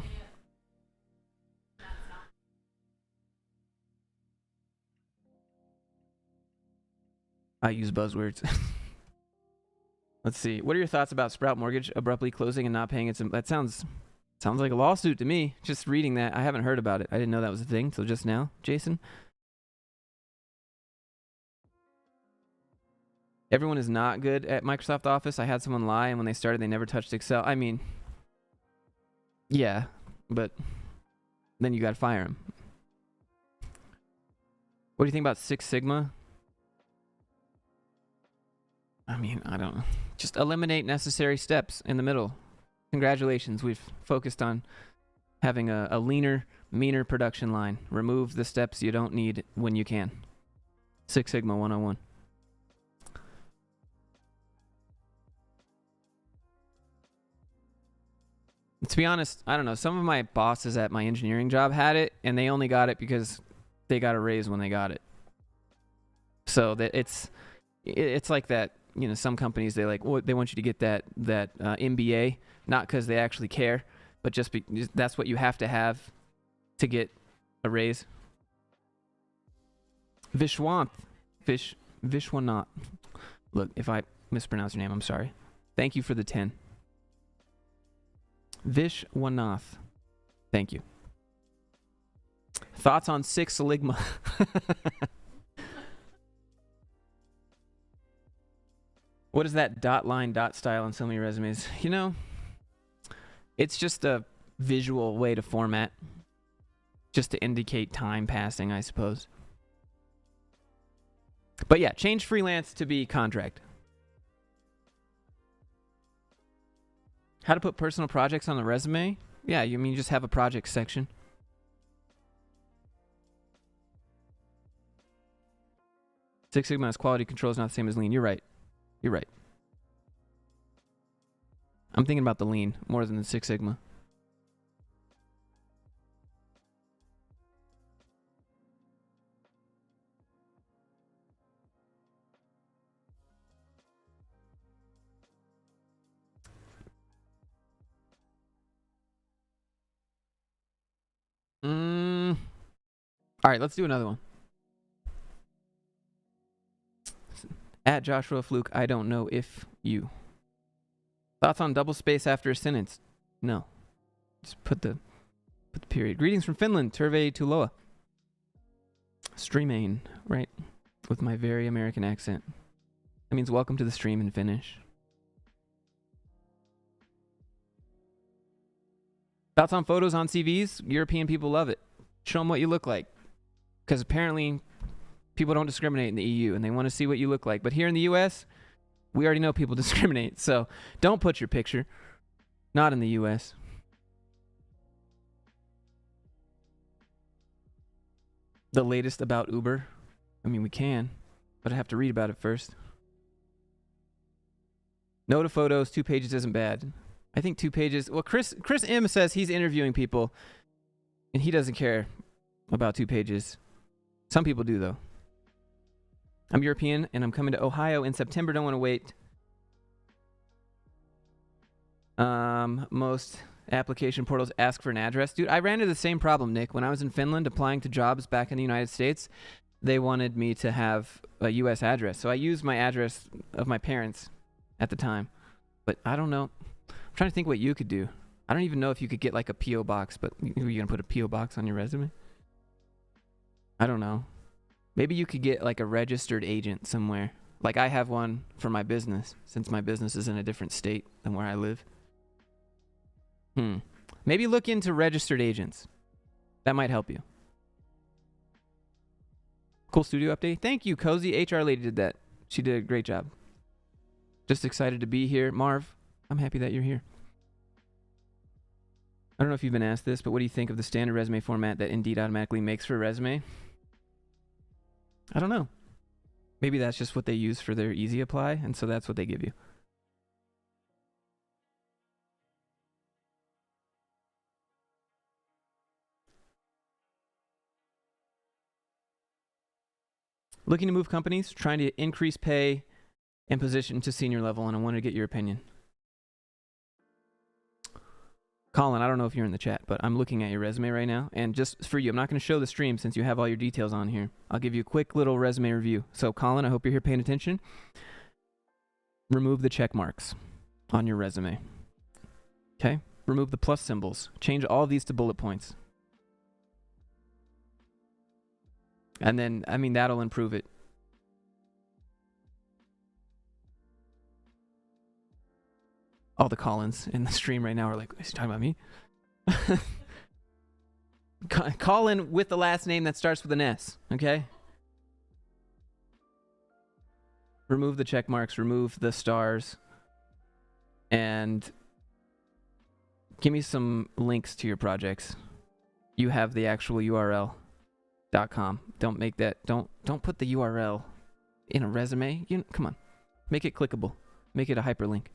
Speaker 1: I use buzzwords. Let's see. What are your thoughts about Sprout Mortgage abruptly closing and not paying its... That sounds like a lawsuit to me. Just reading that. I haven't heard about it. I didn't know that was a thing till just now. Jason? Everyone is not good at Microsoft Office. I had someone lie, and when they started, they never touched Excel. I mean, yeah, but then you got to fire them. What do you think about Six Sigma? I mean, I don't know. Just eliminate necessary steps in the middle. Congratulations, we've focused on having a leaner, meaner production line. Remove the steps you don't need when you can. Six Sigma 101. To be honest, I don't know. Some of my bosses at my engineering job had it, and they only got it because they got a raise when they got it. So that it's like that. You know, some companies they want you to get that MBA, not because they actually care, but just that's what you have to get a raise. Vishwanath. Look, if I mispronounce your name, I'm sorry. Thank you for the 10. Vishwanath. Thank you. Thoughts on Six Sigma? What is that dot line, dot style on so many resumes? You know, it's just a visual way to format. Just to indicate time passing, I suppose. But yeah, change freelance to be contract. How to put personal projects on the resume? Yeah, you mean just have a project section. Six Sigma's quality control is not the same as lean. You're right. You're right. I'm thinking about the lean more than the Six Sigma. All right, let's do another one. At Joshua Fluke, I don't know if you. Thoughts on double space after a sentence? No. Just put the period. Greetings from Finland, Terve Tuloa. Streamane, right? With my very American accent. That means welcome to the stream and finish. Thoughts on photos on CVs? European people love it. Show them what you look like. Because apparently people don't discriminate in the EU and they want to see what you look like. But here in the US, we already know people discriminate. So don't put your picture. Not in the US. The latest about Uber? I mean, we can, but I have to read about it first. No to photos, 2 pages isn't bad. I think 2 pages. Well, Chris M says he's interviewing people and he doesn't care about 2 pages. Some people do, though. I'm European and I'm coming to Ohio in September. Don't want to wait. Most application portals ask for an address. Dude, I ran into the same problem, Nick. When I was in Finland applying to jobs back in the United States, they wanted me to have a U.S. address. So I used my address of my parents at the time. But I don't know. I'm trying to think what you could do. I don't even know if you could get like a P.O. box, but are you going to put a P.O. box on your resume? I don't know. Maybe you could get like a registered agent somewhere. Like I have one for my business, since my business is in a different state than where I live. Maybe look into registered agents. That might help you. Cool studio update. Thank you, Cozy. HR lady did that. She did a great job. Just excited to be here. Marv, I'm happy that you're here. I don't know if you've been asked this, but what do you think of the standard resume format that Indeed automatically makes for a resume? I don't know. Maybe that's just what they use for their easy apply, and so that's what they give you. Looking to move companies, trying to increase pay and position to senior level, and I wanted to get your opinion. Colin, I don't know if you're in the chat, but I'm looking at your resume right now, and just for you, I'm not going to show the stream since you have all your details on here. I'll give you a quick little resume review. So, Colin, I hope you're here paying attention. Remove the check marks on your resume. Okay? Remove the plus symbols. Change all of these to bullet points. And then, I mean, that'll improve it. All the Collins in the stream right now are like, is he talking about me? Colin with the last name that starts with an S, okay? Remove the check marks, remove the stars, and give me some links to your projects. You have the actual URL.com. Don't make that, don't put the URL in a resume. Come on, make it clickable. Make it a hyperlink.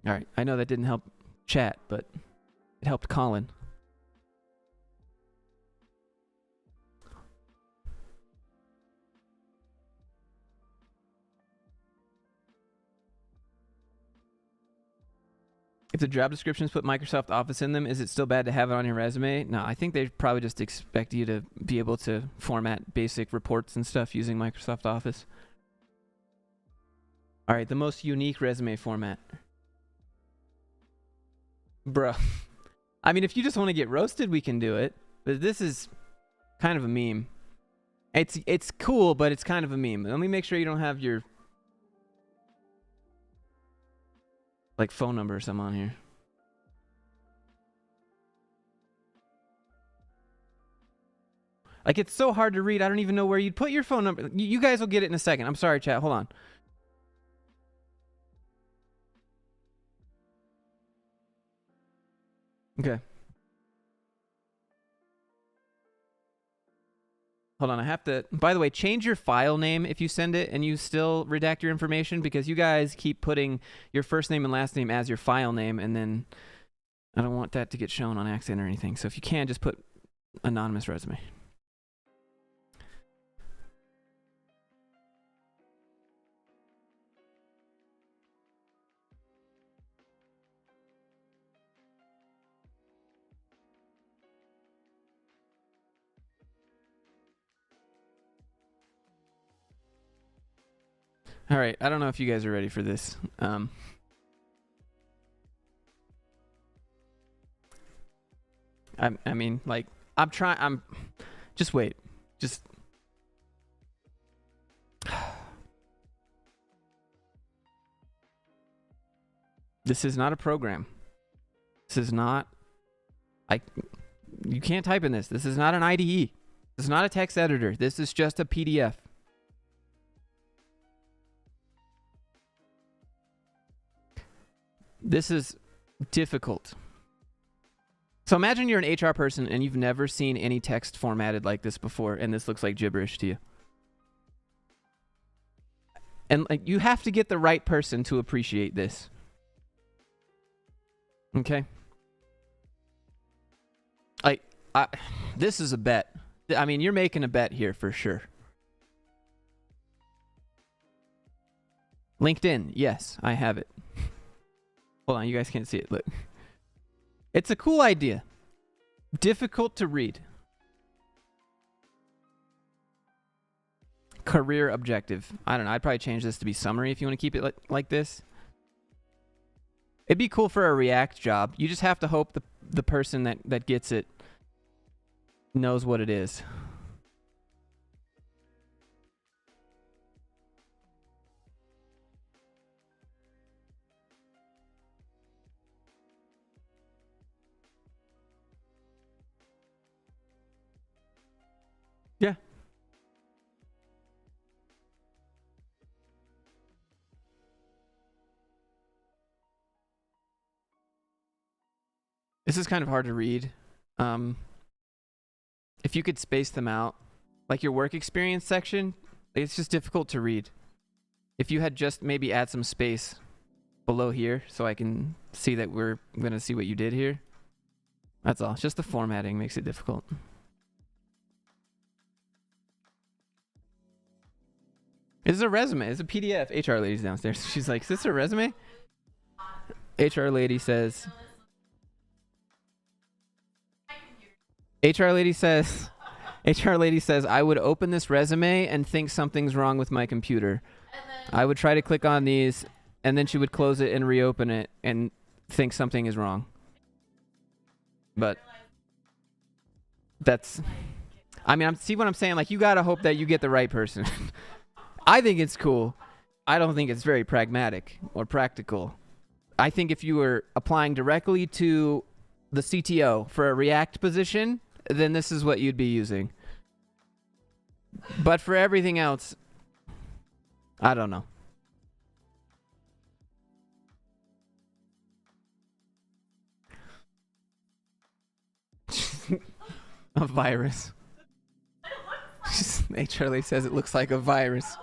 Speaker 1: All right, I know that didn't help chat, but it helped Colin. If the job descriptions put Microsoft Office in them, is it still bad to have it on your resume? No, I think they probably just expect you to be able to format basic reports and stuff using Microsoft Office. All right, the most unique resume format. Bruh. I mean, if you just want to get roasted, we can do it. But this is kind of a meme. It's cool, but it's kind of a meme. Let me make sure you don't have your like phone number or something on here. Like, it's so hard to read. I don't even know where you'd put your phone number. You guys will get it in a second. I'm sorry, chat. Hold on. Okay. Hold on, I have to... By the way, change your file name if you send it and you still redact your information, because you guys keep putting your first name and last name as your file name, and then I don't want that to get shown on accident or anything. So if you can, just put anonymous resume. All right, I don't know if you guys are ready for this. I mean, like, just wait. Just... This is not a program. This is not... You can't type in this. This is not an IDE. This is not a text editor. This is just a PDF. This is difficult. So imagine you're an HR person and you've never seen any text formatted like this before, and this looks like gibberish to you. And like, you have to get the right person to appreciate this. Okay? This is a bet. I mean, you're making a bet here for sure. LinkedIn, yes, I have it. Hold on, you guys can't see it. Look. It's a cool idea. Difficult to read. Career objective. I don't know. I'd probably change this to be summary if you want to keep it like this. It'd be cool for a React job. You just have to hope the person that gets it knows what it is. Yeah. This is kind of hard to read. If you could space them out, like your work experience section, it's just difficult to read. If you had just maybe add some space below here so I can see that we're going to see what you did here. That's all. It's just the formatting makes it difficult. This is a resume. It's a PDF. HR lady's downstairs. She's like, is this a resume? HR lady says... HR lady says, I would open this resume and think something's wrong with my computer. I would try to click on these, and then she would close it and reopen it and think something is wrong. But that's, I mean, see what I'm saying? Like, you gotta hope that you get the right person. I think it's cool. I don't think it's very pragmatic or practical. I think if you were applying directly to the CTO for a React position, then this is what you'd be using. But for everything else, I don't know. A virus. HR says it looks like a virus.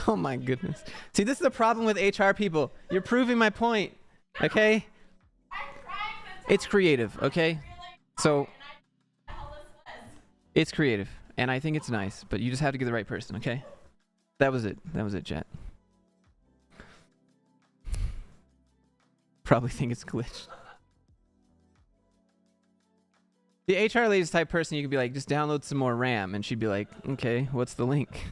Speaker 1: Oh my goodness. See, this is the problem with HR people. You're proving my point, okay? It's creative, okay? So, it's creative, and I think it's nice, but you just have to get the right person, okay? That was it. That was it, chat. Probably think it's glitched. The HR lady's type person, you could be like, just download some more RAM, and she'd be like, okay, what's the link?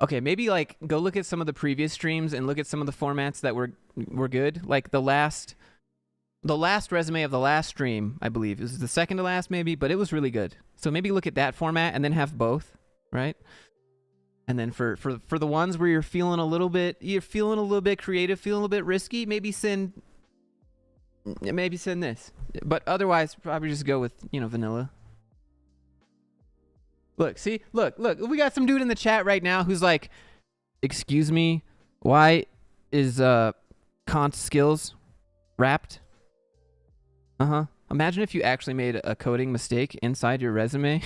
Speaker 1: Okay, maybe like go look at some of the previous streams and look at some of the formats that were good. Like the last resume of the last stream, I believe. It was the second to last maybe, but it was really good. So maybe look at that format and then have both, right? And then for the ones where you're feeling a little bit creative, feeling a little bit risky, maybe send this. But otherwise, probably just go with, vanilla. Look, see? Look. We got some dude in the chat right now who's like, excuse me, why is Kant skills wrapped? Uh-huh. Imagine if you actually made a coding mistake inside your resume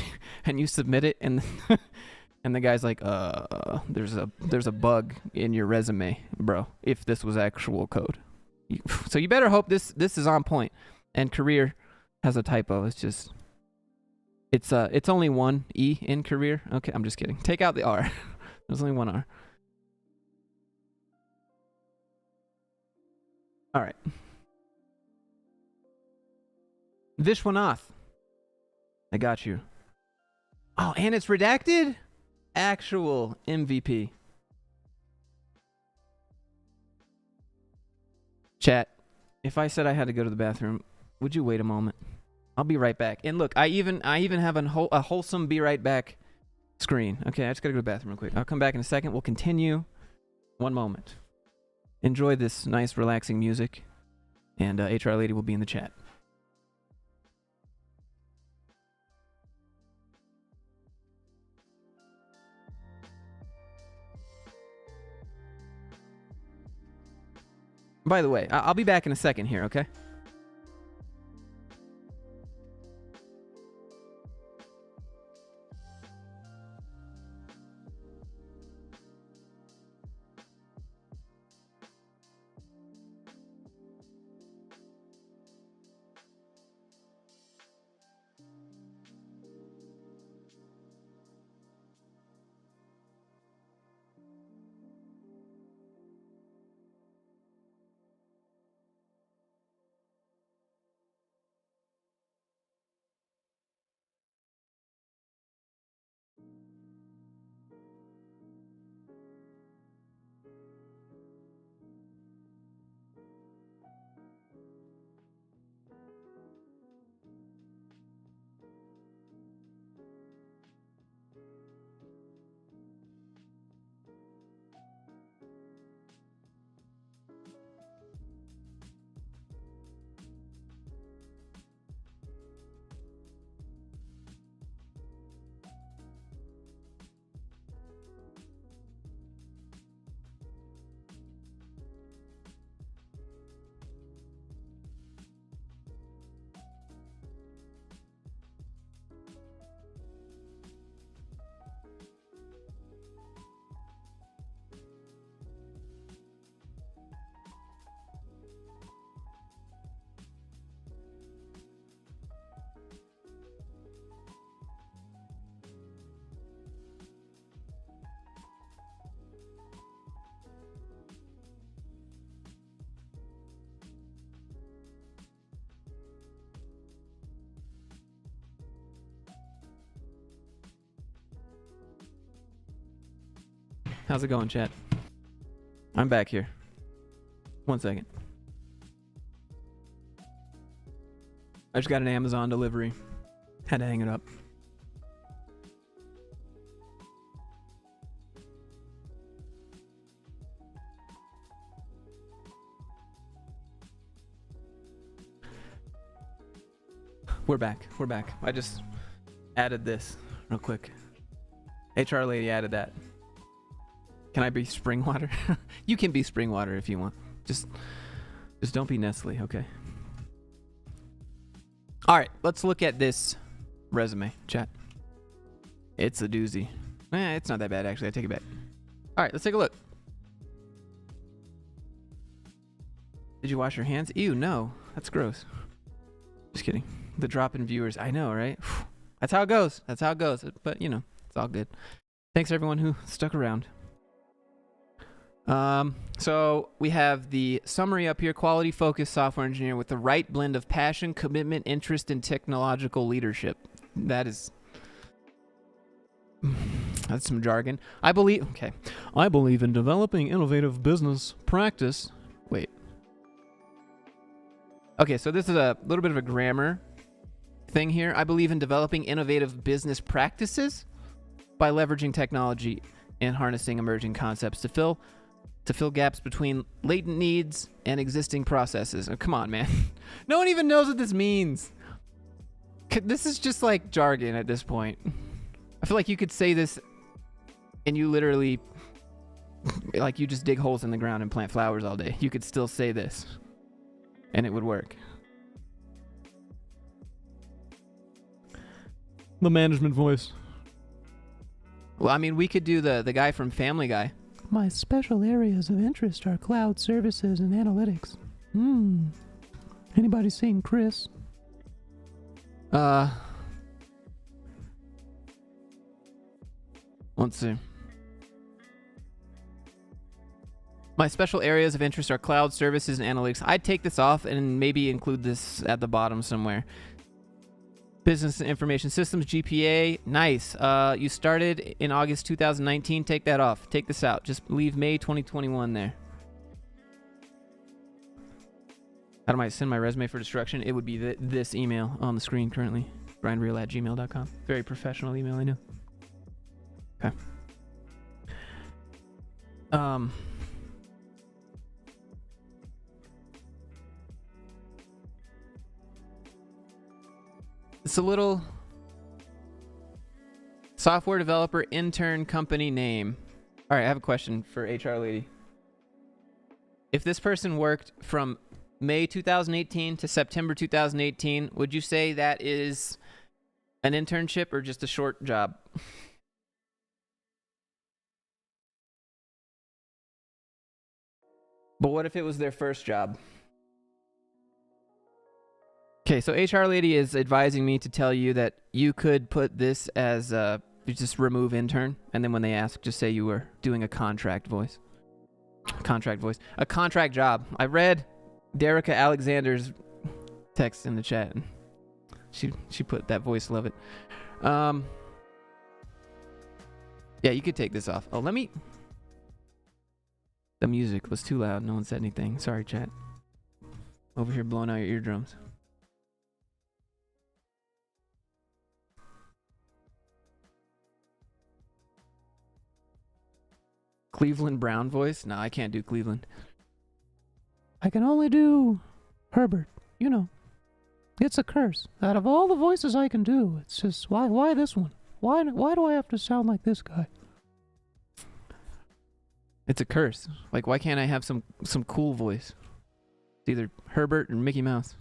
Speaker 1: and you submit it and and the guy's like, there's a bug in your resume, bro, if this was actual code. So you better hope this is on point. And career has a typo. It's just... It's only one E in career. Okay, I'm just kidding. Take out the R. There's only one R. All right. Vishwanath. I got you. Oh, and it's redacted? Actual MVP. Chat, if I said I had to go to the bathroom, would you wait a moment? I'll be right back. And look, I even have a wholesome be right back screen. Okay, I just gotta go to the bathroom real quick. I'll come back in a second. We'll continue. One moment. Enjoy this nice, relaxing music, and HR Lady will be in the chat. By the way, I'll be back in a second here, okay? How's it going, chat? I'm back here. 1 second. I just got an Amazon delivery. Had to hang it up. We're back. We're back. I just added this real quick. HR Lady added that. Can I be spring water? You can be spring water if you want. Just don't be Nestle, okay? All right, let's look at this resume, chat. It's a doozy. It's not that bad, actually. I take it back. All right, let's take a look. Did you wash your hands? Ew, no. That's gross. Just kidding. The drop in viewers. I know, right? That's how it goes. That's how it goes. But, you know, it's all good. Thanks, everyone who stuck around. So we have the summary up here: quality focused software engineer with the right blend of passion, commitment, interest, and technological leadership. That's some jargon. I believe in developing innovative business practice. Wait. Okay, so this is a little bit of a grammar thing here. I believe in developing innovative business practices by leveraging technology and harnessing emerging concepts to fill gaps between latent needs and existing processes. Oh, come on, man. No one even knows what this means. This is just like jargon at this point. I feel like you could say this and you literally, like, you just dig holes in the ground and plant flowers all day. You could still say this and it would work. The management voice. Well, I mean, we could do the guy from Family Guy. My special areas of interest are cloud services and analytics. Anybody seen Chris? Let's see. My special areas of interest are cloud services and analytics. I'd take this off and maybe include this at the bottom somewhere. Business and Information Systems, GPA, nice. You started in August 2019. Take that off. Take this out. Just leave May 2021 there. How do I send my resume for destruction? It would be this email on the screen currently. brianreal@gmail.com. Very professional email, I know. Okay. It's a little software developer intern company name. All right, I have a question for HR lady. If this person worked from May 2018 to September 2018, would you say that is an internship or just a short job? But what if it was their first job? Okay, so HR lady is advising me to tell you that you could put this as you just remove intern, and then when they ask, just say you were doing a contract voice. A contract job. I read Derica Alexander's text in the chat. She put that voice, love it. Yeah, you could take this off. Oh, the music was too loud. No one said anything. Sorry, chat. Over here blowing out your eardrums. Cleveland Brown voice? No, I can't do Cleveland. I can only do Herbert. You know, it's a curse. Out of all the voices I can do, it's just, why this one? Why do I have to sound like this guy? It's a curse. Like, why can't I have some cool voice? It's either Herbert or Mickey Mouse.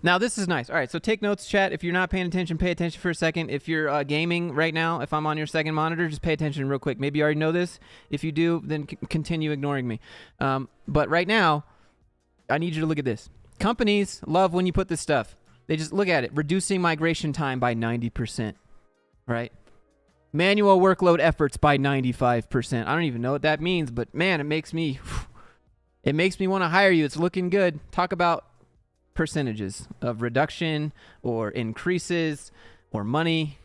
Speaker 1: Now, this is nice. All right, so take notes, chat. If you're not paying attention, pay attention for a second. If you're gaming right now, if I'm on your second monitor, just pay attention real quick. Maybe you already know this. If you do, then continue ignoring me. But right now, I need you to look at this. Companies love when you put this stuff. They just look at it. Reducing migration time by 90%, right? Manual workload efforts by 95%. I don't even know what that means, but man, it makes me want to hire you. It's looking good. Talk about percentages of reduction or increases or money.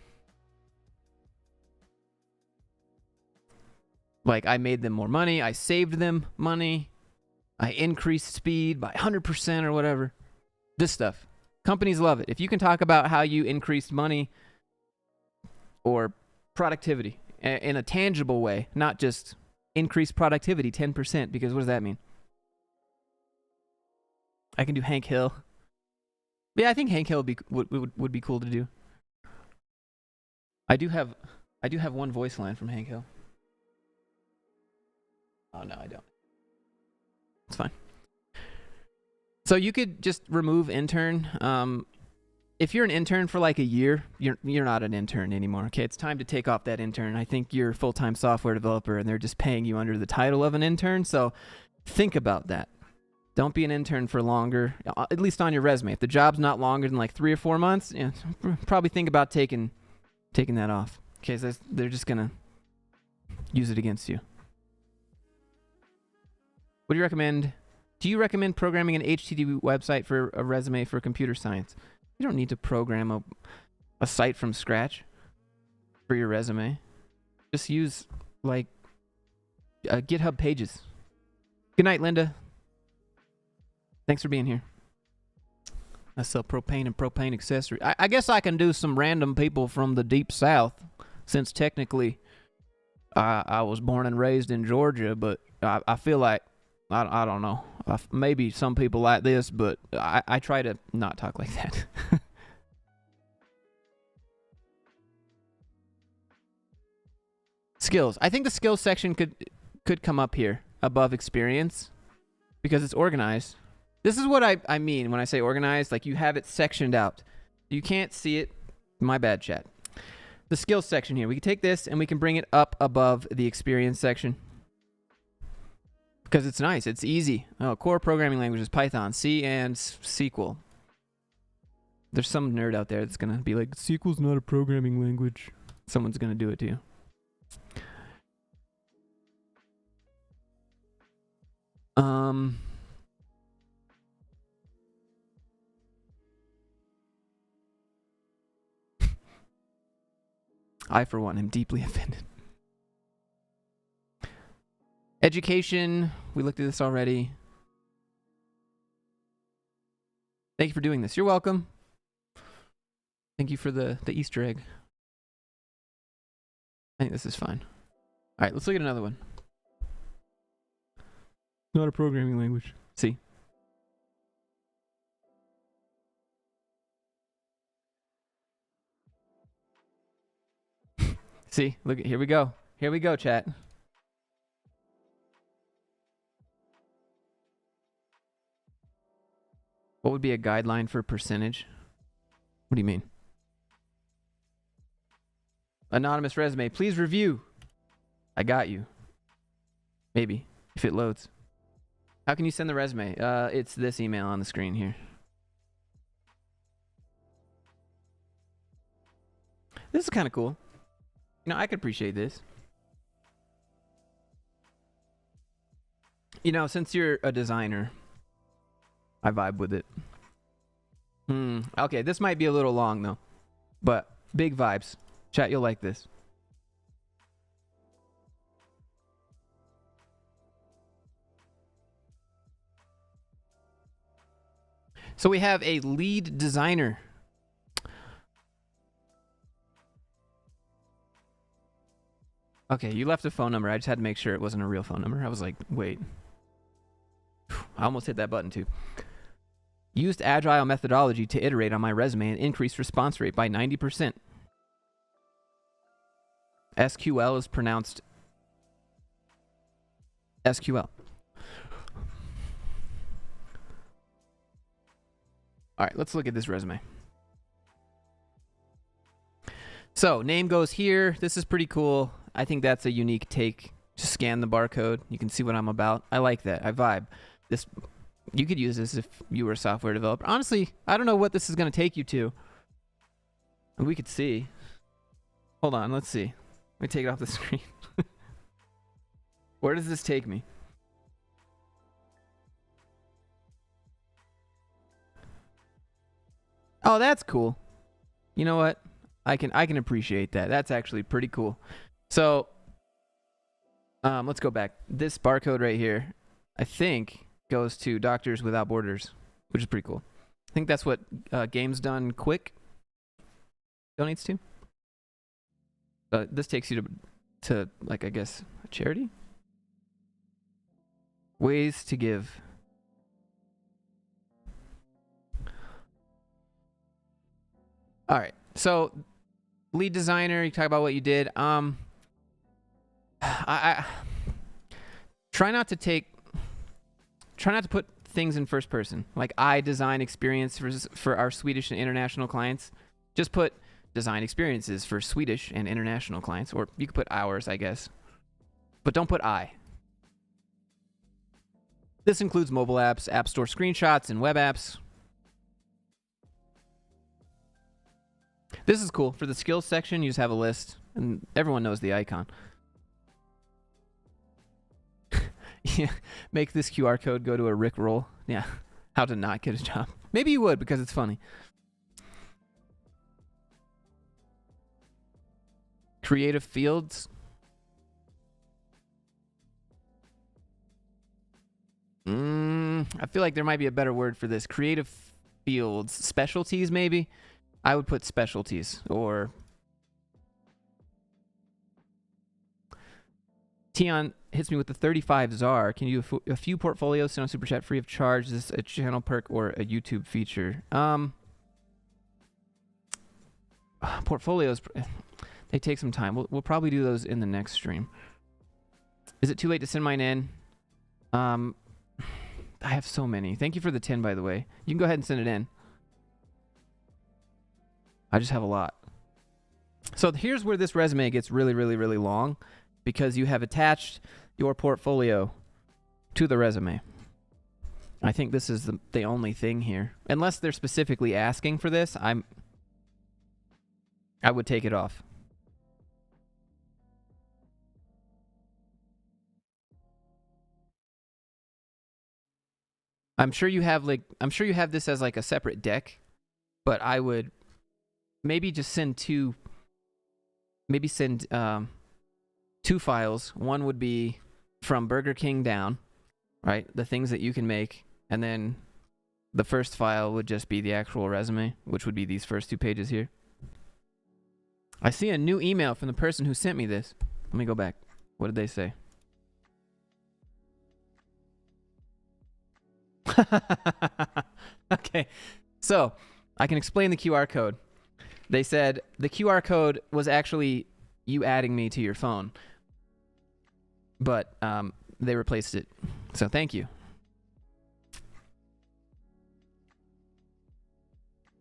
Speaker 1: Like, I made them more money, I saved them money, I increased speed by 100% or whatever. This stuff. Companies love it. If you can talk about how you increased money or productivity in a tangible way, not just increased productivity 10%, because what does that mean? I can do Hank Hill. Yeah, I think Hank Hill would be cool to do. I do have one voice line from Hank Hill. Oh no, I don't. It's fine. So you could just remove intern. If you're an intern for like a year, you're not an intern anymore. Okay, it's time to take off that intern. I think you're a full-time software developer, and they're just paying you under the title of an intern. So think about that. Don't be an intern for longer, at least on your resume. If the job's not longer than like 3 or 4 months, probably think about taking that off. Okay, so they're just gonna use it against you. What do you recommend? Do you recommend programming an HTTP website for a resume for computer science? You don't need to program a site from scratch for your resume. Just use like GitHub pages. Good night, Linda. Thanks for being here. I sell propane and propane accessories. I guess I can do some random people from the deep south, since technically I was born and raised in Georgia, but I feel like, I don't know. Maybe some people like this, but I try to not talk like that. Skills. I think the skills section could come up here above experience because it's organized. This is what I mean when I say organized. Like, you have it sectioned out. You can't see it. My bad, chat. The skills section here. We can take this and we can bring it up above the experience section. Because it's nice. It's easy. Oh, core programming languages, Python, C, and SQL. There's some nerd out there that's going to be like, SQL's not a programming language. Someone's going to do it to you. I, for one, am deeply offended. Education, we looked at this already. Thank you for doing this. You're welcome. Thank you for the Easter egg. I think this is fine. All right, let's look at another one. Not a programming language. See? See? Look, here we go. Here we go, chat. What would be a guideline for percentage? What do you mean? Anonymous resume. Please review. I got you. Maybe, if it loads. How can you send the resume? It's this email on the screen here. This is kind of cool. You know, I could appreciate this. You know, since you're a designer, I vibe with it. Okay, this might be a little long though, but big vibes. Chat, you'll like this. So we have a lead designer. Okay, you left a phone number. I just had to make sure it wasn't a real phone number. I was like, wait. I almost hit that button too. Used agile methodology to iterate on my resume and increase response rate by 90%. SQL is pronounced SQL. All right, let's look at this resume. So, name goes here. This is pretty cool. I think that's a unique take. Just scan the barcode. You can see what I'm about. I like that. I vibe. This, you could use this if you were a software developer. Honestly, I don't know what this is going to take you to. We could see. Hold on, let's see. Let me take it off the screen. Where does this take me? Oh, that's cool. You know what? I can appreciate that. That's actually pretty cool. So, let's go back. This barcode right here, I think, goes to Doctors Without Borders, which is pretty cool. I think that's what Games Done Quick donates to. This takes you to like, I guess, a charity? Ways to give. All right. So, lead designer, you talk about what you did. I try not to put things in first person. Like I design experience for our Swedish and international clients. Just put design experiences for Swedish and international clients, or you could put ours, I guess. But don't put I. This includes mobile apps, app store screenshots, and web apps. This is cool. For the skills section, you just have a list, and everyone knows the icon. Yeah, make this QR code go to a Rickroll. Yeah, how to not get a job. Maybe you would because it's funny. Creative fields. I feel like there might be a better word for this. Creative fields. Specialties, maybe? I would put specialties, or Tion hits me with the 35 czar. Can you do a few portfolios, send on Super Chat free of charge? Is this a channel perk or a YouTube feature? Portfolios, they take some time. We'll probably do those in the next stream. Is it too late to send mine in? I have so many. Thank you for the 10, by the way. You can go ahead and send it in. I just have a lot. So here's where this resume gets really, really, really long, because you have attached your portfolio to the resume. I think this is the only thing here. Unless they're specifically asking for this, I would take it off. I'm sure you have this as like a separate deck, but I would maybe just send two files. One would be from Burger King down, right? The things that you can make, and then The first file would just be the actual resume, which would be these first 2 pages here. I see a new email from the person who sent me this. Let me go back. What did they say? Okay, so I can explain the QR code. They said the QR code was actually you adding me to your phone, but they replaced it. So thank you.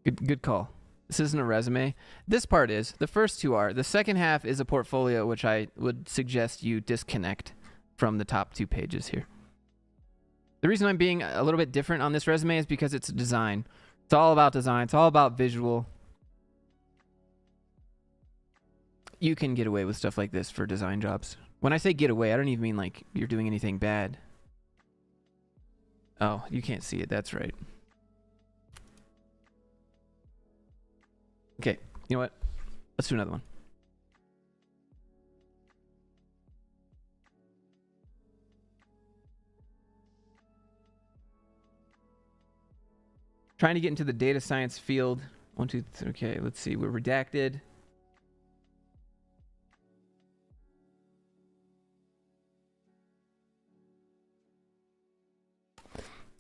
Speaker 1: Good call. This isn't a resume. This part is. The first 2 are. The second half is a portfolio, which I would suggest you disconnect from the top 2 pages here. The reason I'm being a little bit different on this resume is because it's design. It's all about design. It's all about visual. You can get away with stuff like this for design jobs. When I say get away, I don't even mean like you're doing anything bad. Oh, you can't see it. That's right. Okay, you know what? Let's do another one. Trying to get into the data science field. 1, 2, 3. Okay, let's see. We're redacted.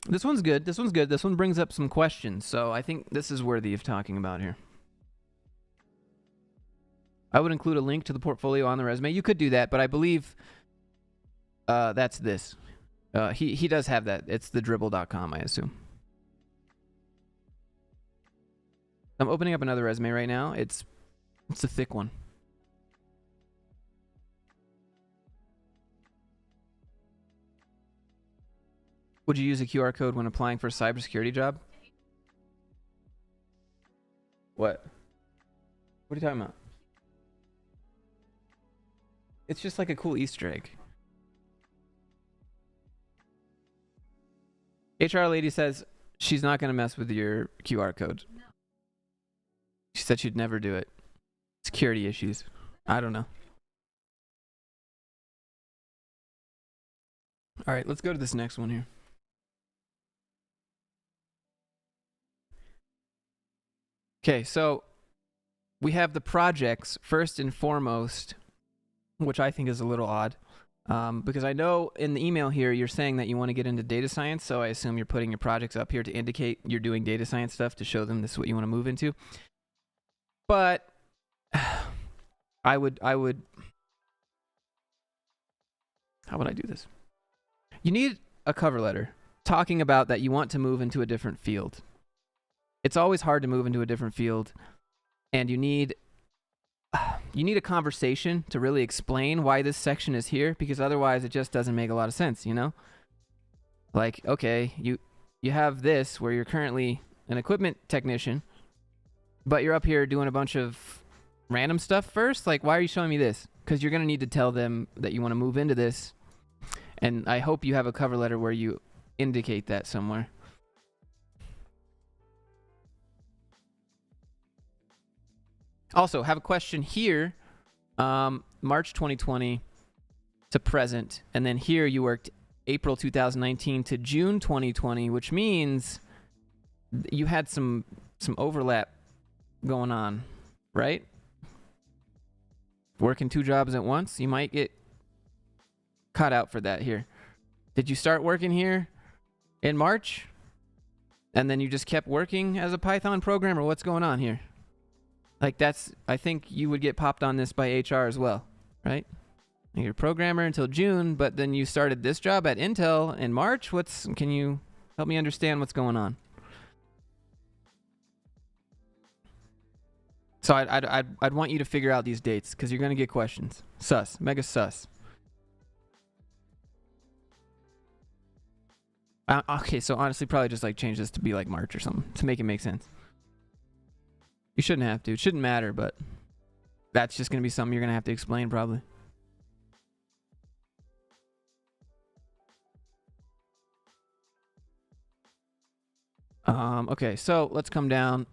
Speaker 1: This one's good. This one's good. This one brings up some questions, so I think this is worthy of talking about here. I would include a link to the portfolio on the resume. You could do that, but I believe that's this. He does have that. It's the dribble.com, I assume. I'm opening up another resume right now. It's a thick one. Would you use a QR code when applying for a cybersecurity job? What? What are you talking about? It's just like a cool Easter egg. HR lady says she's not going to mess with your QR code. No. She said she'd never do it. Security issues. I don't know. All right, let's go to this next one here. Okay, so we have the projects first and foremost, which I think is a little odd, because I know in the email here you're saying that you want to get into data science, so I assume you're putting your projects up here to indicate you're doing data science stuff to show them this is what you want to move into. But I would how would I do this? You need a cover letter talking about that you want to move into a different field. It's always hard to move into a different field, and you need a conversation to really explain why this section is here, because otherwise it just doesn't make a lot of sense, you know? Like, okay, you have this where you're currently an equipment technician, but you're up here doing a bunch of random stuff first. Like, why are you showing me this? Because you're going to need to tell them that you want to move into this, and I hope you have a cover letter where you indicate that somewhere. Also, have a question here, March 2020 to present, and then here you worked April 2019 to June 2020, which means you had some overlap going on, right? Working 2 jobs at once, you might get caught out for that here. Did you start working here in March, and then you just kept working as a Python programmer? What's going on here? Like, I think you would get popped on this by HR as well, right? You're a programmer until June, but then you started this job at Intel in March. Can you help me understand what's going on? So I'd want you to figure out these dates, because you're going to get questions. Sus, mega sus. Okay, so honestly, probably just like change this to be like March or something to make it make sense. You shouldn't have to. It shouldn't matter, but that's just going to be something you're going to have to explain probably. Okay, so let's come down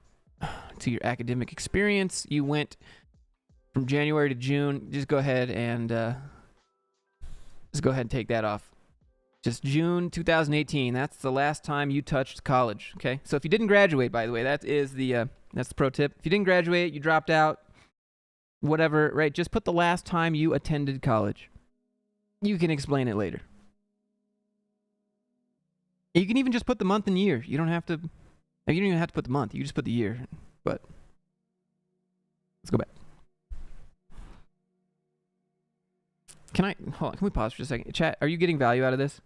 Speaker 1: to your academic experience. You went from January to June. Just go ahead and take that off. Just June 2018. That's the last time you touched college. Okay. So if you didn't graduate, by the way, that's the pro tip. If you didn't graduate, you dropped out, whatever, right? Just put the last time you attended college. You can explain it later. You can even just put the month and year. You don't even have to put the month. You just put the year. But let's go back. Hold on, can we pause for a second? Chat, are you getting value out of this?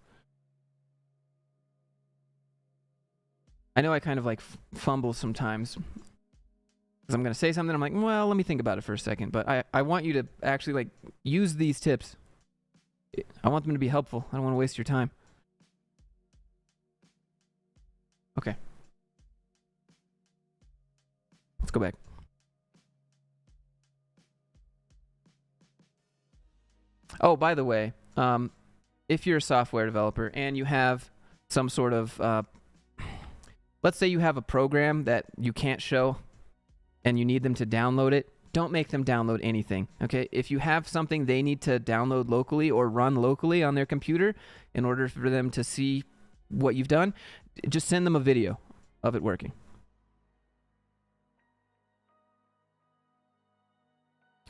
Speaker 1: I know I kind of like fumble sometimes because I'm going to say something. I'm like, well, let me think about it for a second. But I want you to actually like use these tips. I want them to be helpful. I don't want to waste your time. Okay. Let's go back. Oh, by the way, if you're a software developer and you have some sort of, let's say you have a program that you can't show and you need them to download it, don't make them download anything, okay? If you have something they need to download locally or run locally on their computer in order for them to see what you've done, just send them a video of it working.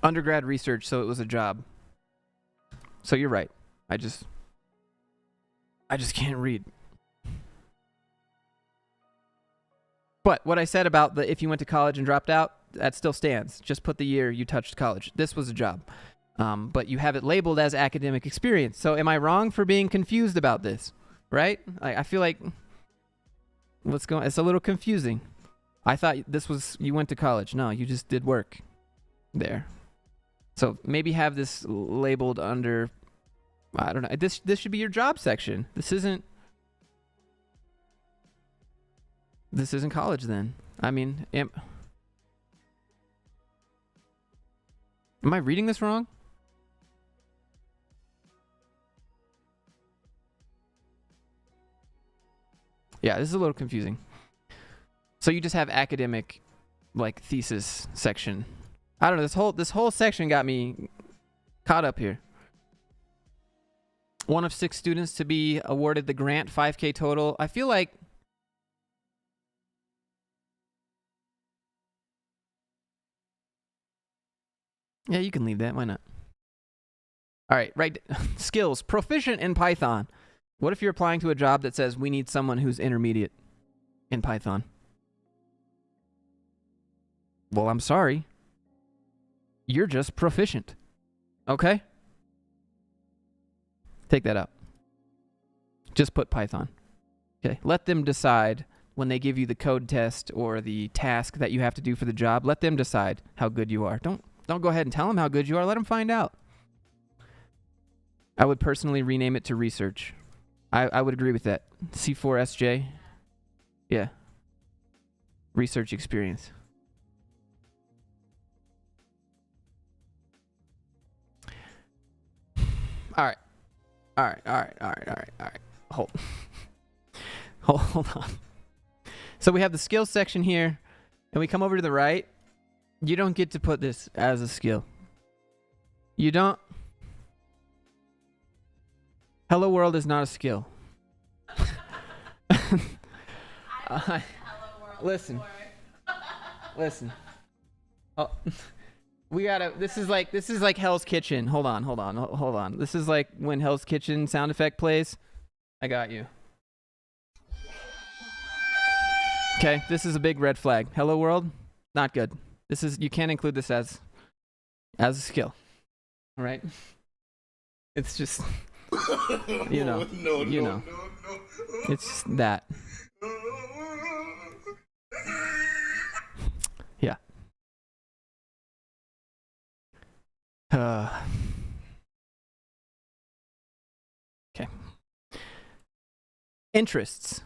Speaker 1: Undergrad research, so it was a job. So you're right. I just can't read. But what I said about if you went to college and dropped out, that still stands. Just put the year you touched college. This was a job. But you have it labeled as academic experience. So am I wrong for being confused about this? Right? I feel like it's a little confusing. I thought this was you went to college. No, you just did work there. So maybe have this labeled under, I don't know. This should be your job section. This isn't college then. I mean, am I reading this wrong? Yeah, this is a little confusing. So you just have academic, like, thesis section. I don't know, this whole section got me caught up here. One of 6 students to be awarded the grant, 5K total. I feel like yeah, you can leave that. Why not? All right, right. Skills. Proficient in Python. What if you're applying to a job that says we need someone who's intermediate in Python? Well, I'm sorry. You're just proficient. Okay? Take that out. Just put Python. Okay? Let them decide when they give you the code test or the task that you have to do for the job. Let them decide how good you are. Don't go ahead and tell them how good you are. Let them find out. I would personally rename it to research. I would agree with that. C4SJ. Yeah. Research experience. All right. Hold on. So we have the skills section here, and we come over to the right. You don't get to put this as a skill. You don't. Hello world is not a skill. Listen. Oh, we gotta. This is like Hell's Kitchen. Hold on. This is like when Hell's Kitchen sound effect plays. I got you. Okay, this is a big red flag. Hello world, not good. You can't include this as a skill. All right? It's just No. It's that. Yeah. Okay. Interests.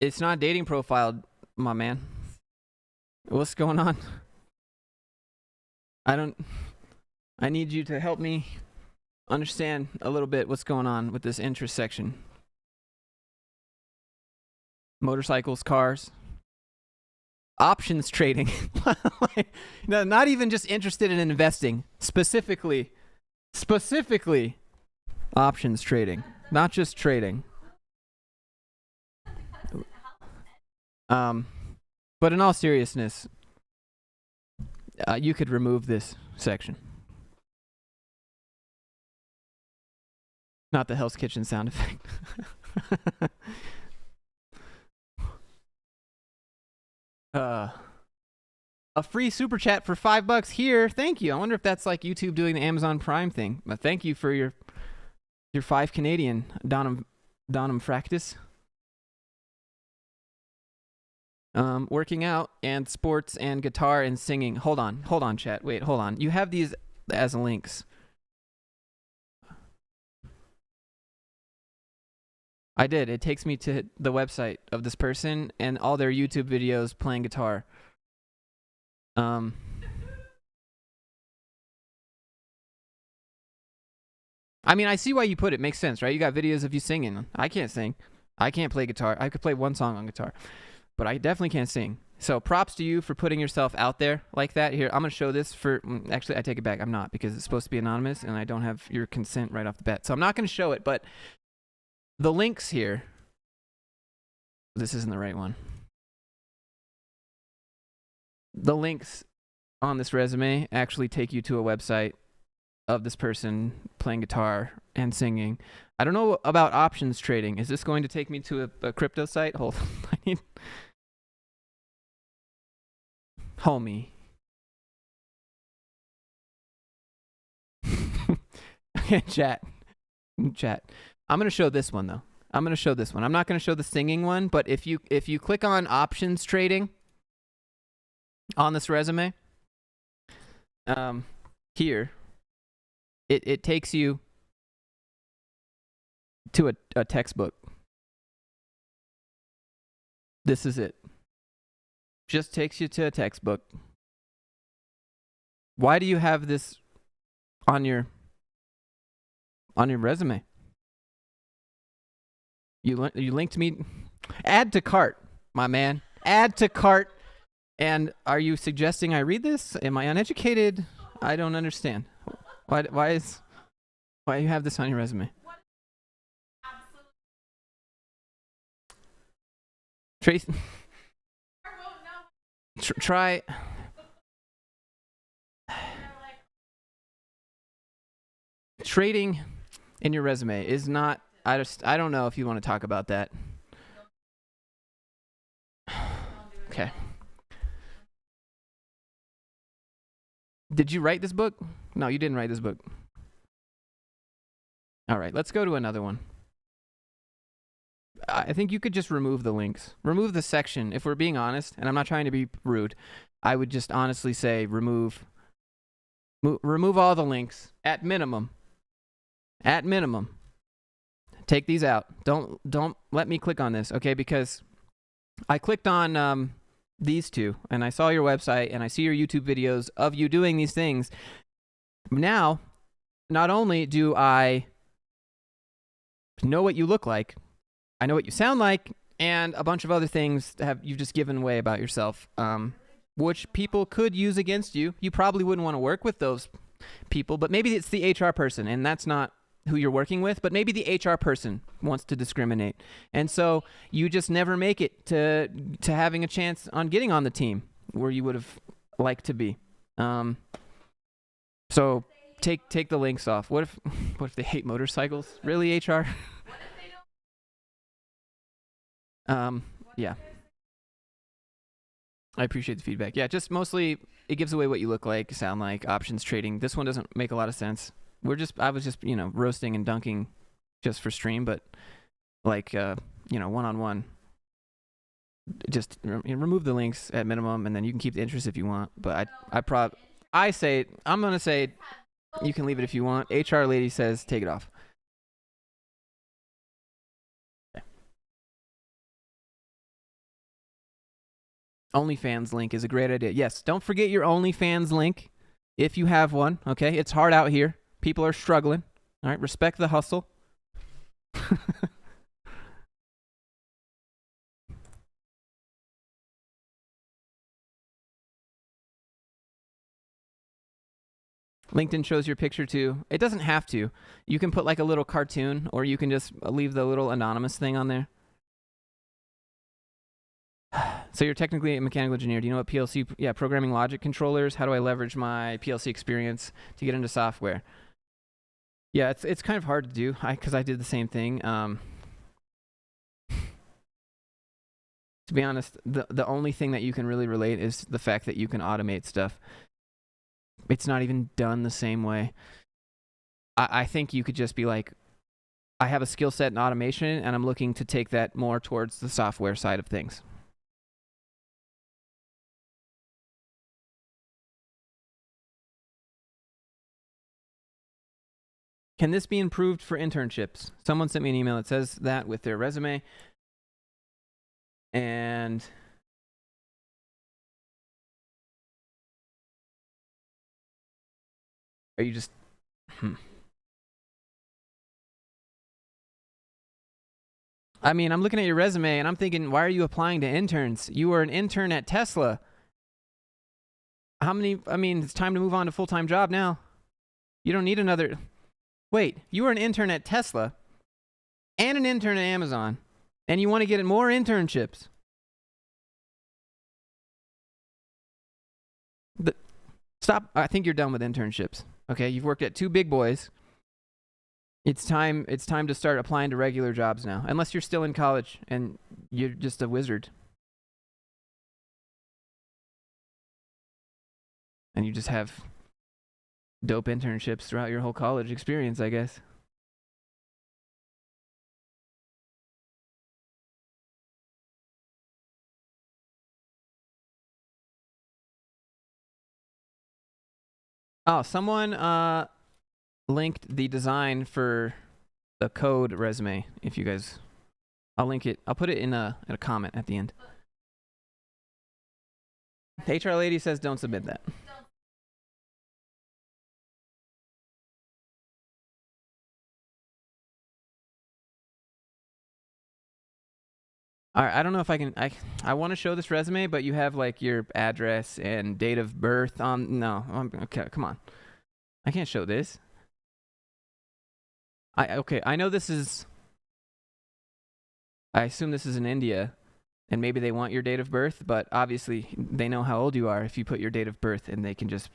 Speaker 1: It's not a dating profile, my man. What's going on? I need you to help me understand a little bit what's going on with this interest section. Motorcycles, cars, options trading. No, not even just interested in investing. Specifically options trading, not just trading. But in all seriousness, you could remove this section. Not the Hell's Kitchen sound effect. A free super chat for $5 here. Thank you. I wonder if that's like YouTube doing the Amazon Prime thing. But thank you for your 5 Canadian, Donham Fractus. Working out and sports and guitar and singing. Hold on, chat. Wait, hold on. You have these as links. I did. It takes me to the website of this person and all their YouTube videos playing guitar. I mean, I see why you put it. Makes sense, right? You got videos of you singing. I can't sing. I can't play guitar. I could play one song on guitar, but I definitely can't sing. So props to you for putting yourself out there like that. Here, I'm going to show this for... Actually, I take it back. I'm not, because it's supposed to be anonymous, and I don't have your consent right off the bat. So I'm not going to show it, but the links here... This isn't the right one. The links on this resume actually take you to a website of this person playing guitar and singing. I don't know about options trading. Is this going to take me to a crypto site? Hold on. I need... Homie. Okay, chat. I'm going to show this one, though. I'm going to show this one. I'm not going to show the singing one, but if you click on options trading on this resume, here, it takes you to a textbook. This is it. Just takes you to a textbook. Why do you have this on your resume? You linked me. Add to cart, my man. Add to cart. And are you suggesting I read this? Am I uneducated? I don't understand. Why you have this on your resume? Trace. Try. Trading in your resume is not... I don't know if you want to talk about that. Okay. Did you write this book? No, you didn't write this book. All right, let's go to another one. I think you could just remove the links. Remove the section. If we're being honest, and I'm not trying to be rude, I would just honestly say remove all the links at minimum. At minimum. Take these out. Don't let me click on this, okay? Because I clicked on these two, and I saw your website, and I see your YouTube videos of you doing these things. Now, not only do I know what you look like, I know what you sound like, and a bunch of other things you've just given away about yourself, which people could use against you. You probably wouldn't want to work with those people, but maybe it's the HR person, and that's not who you're working with, but maybe the HR person wants to discriminate. And so you just never make it to having a chance on getting on the team where you would have liked to be. So take the links off. What if they hate motorcycles? Really, HR? Yeah. I appreciate the feedback. Yeah, just mostly it gives away what you look like, sound like, options trading. This one doesn't make a lot of sense. I was just, roasting and dunking just for stream, but like, one-on-one, just remove the links at minimum, and then you can keep the interest if you want. But I'm going to say you can leave it if you want. HR lady says take it off. Okay. OnlyFans link is a great idea. Yes, don't forget your OnlyFans link if you have one, okay? It's hard out here. People are struggling. All right, respect the hustle. LinkedIn shows your picture too. It doesn't have to. You can put like a little cartoon, or you can just leave the little anonymous thing on there. So you're technically a mechanical engineer. Do you know what PLC? Yeah, programming logic controllers. How do I leverage my PLC experience to get into software? Yeah, it's kind of hard to do because I did the same thing. To be honest, the only thing that you can really relate is the fact that you can automate stuff. It's not even done the same way. I think you could just be like, I have a skill set in automation, and I'm looking to take that more towards the software side of things. Can this be improved for internships? Someone sent me an email that says that with their resume. And are you just... I mean, I'm looking at your resume and I'm thinking, why are you applying to interns? You were an intern at Tesla. How many... I mean, it's time to move on to full-time job now. You don't need another... Wait, you were an intern at Tesla and an intern at Amazon, and you want to get more internships. Stop. I think you're done with internships. Okay, you've worked at two big boys. It's time to start applying to regular jobs now, unless you're still in college and you're just a wizard. And you just have dope internships throughout your whole college experience, I guess. Oh, someone linked the design for the code resume. If you guys, I'll link it. I'll put it in a comment at the end. The HR lady says don't submit that. All right, I don't know if I can. I want to show this resume, but you have like your address and date of birth on. No, okay, come on. I can't show this. Okay, I know this is. I assume this is in India, and maybe they want your date of birth, but obviously they know how old you are if you put your date of birth, and they can just.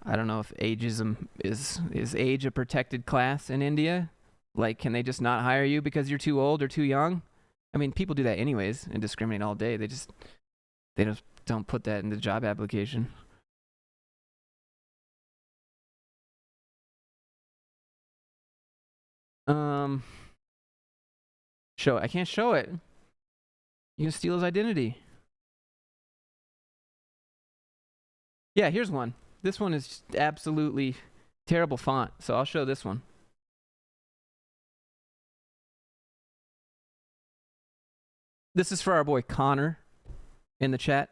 Speaker 1: I don't know if ageism is age a protected class in India. Like, can they just not hire you because you're too old or too young? I mean, people do that anyways and discriminate all day. They just don't put that in the job application. Show it. I can't show it. You can steal his identity. Yeah, here's one. This one is just absolutely terrible font, so I'll show this one. This is for our boy Connor in the chat.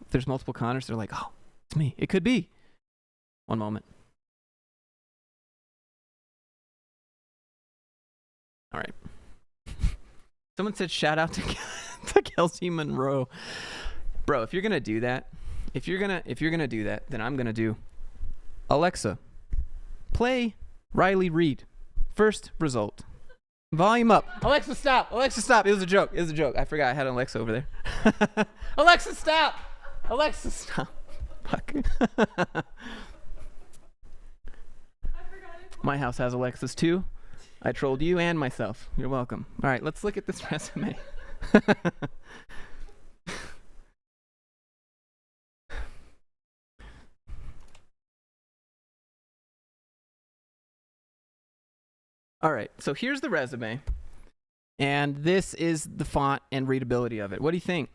Speaker 1: If there's multiple Connors, they're like, oh, it's me. It could be. One moment. All right. Someone said shout out to Kelsey Monroe. Bro, if you're gonna do that, if you're gonna do that, then I'm gonna do Alexa, play Riley Reid. First result. Volume up. Alexa, stop. Alexa, stop. It was a joke. It was a joke. I forgot I had an Alexa over there. Alexa, stop. Alexa, stop. Fuck. I forgot it. My house has Alexas too. I trolled you and myself. You're welcome. All right, let's look at this resume. All right, so here's the resume. And this is the font and readability of it. What do you think?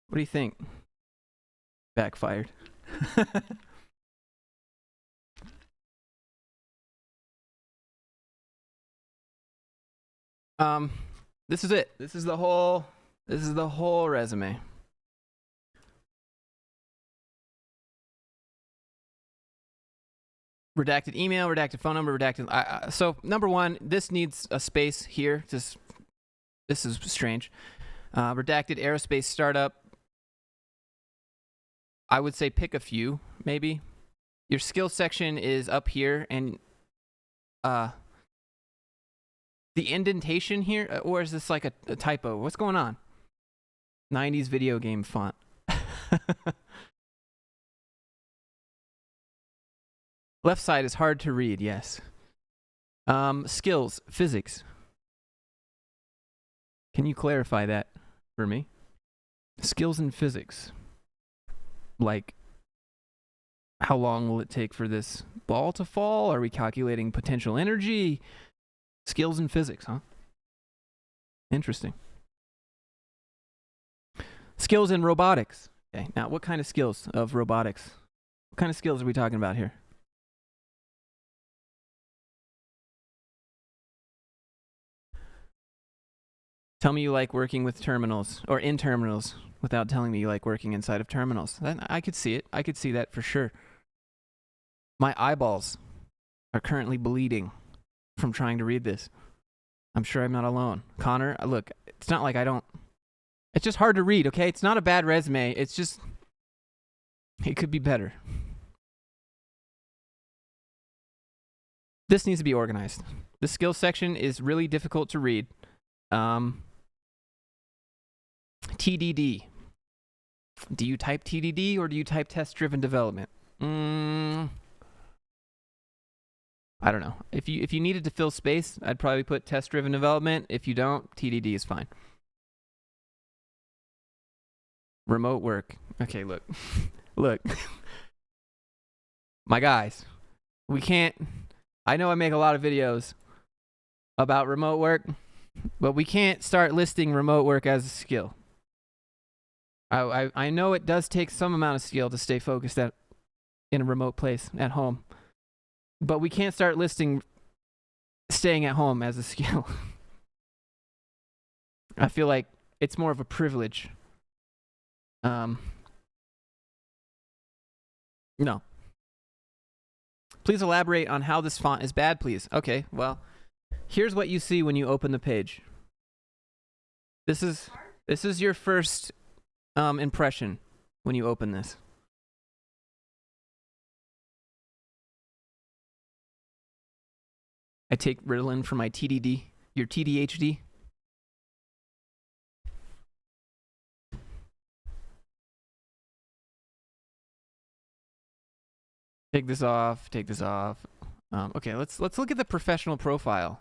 Speaker 1: What do you think? Backfired. This is it. This is the whole resume. Redacted email, redacted phone number, redacted. So number one, this needs a space here. This is strange. Redacted aerospace startup. I would say pick a few, maybe. Your skills section is up here, and the indentation here, or is this like a typo? What's going on? 90s video game font. Left side is hard to read, yes. Skills, physics. Can you clarify that for me? Skills in physics. Like, how long will it take for this ball to fall? Are we calculating potential energy? Skills in physics, huh? Interesting. Skills in robotics. Okay, now what kind of skills of robotics? What kind of skills are we talking about here? Tell me you like working with terminals, or in terminals, without telling me you like working inside of terminals. Then I could see it. I could see that for sure. My eyeballs are currently bleeding from trying to read this. I'm sure I'm not alone. Connor, look, it's not like I don't... It's just hard to read, okay? It's not a bad resume. It's just... It could be better. This needs to be organized. The skills section is really difficult to read. TDD. Do you type TDD or do you type test-driven development? I don't know. If you needed to fill space, I'd probably put test-driven development. If you don't, TDD is fine. Remote work. Okay, look. Look. My guys, we can't... I know I make a lot of videos about remote work, but we can't start listing remote work as a skill. I know it does take some amount of skill to stay focused in a remote place at home, but we can't start listing staying at home as a skill. I feel like it's more of a privilege. No. Please elaborate on how this font is bad, please. Okay, well, here's what you see when you open the page. This is your first impression when you open this. I take Ritalin for my TDD, your TDHD. Take this off, take this off. Okay, let's look at the professional profile.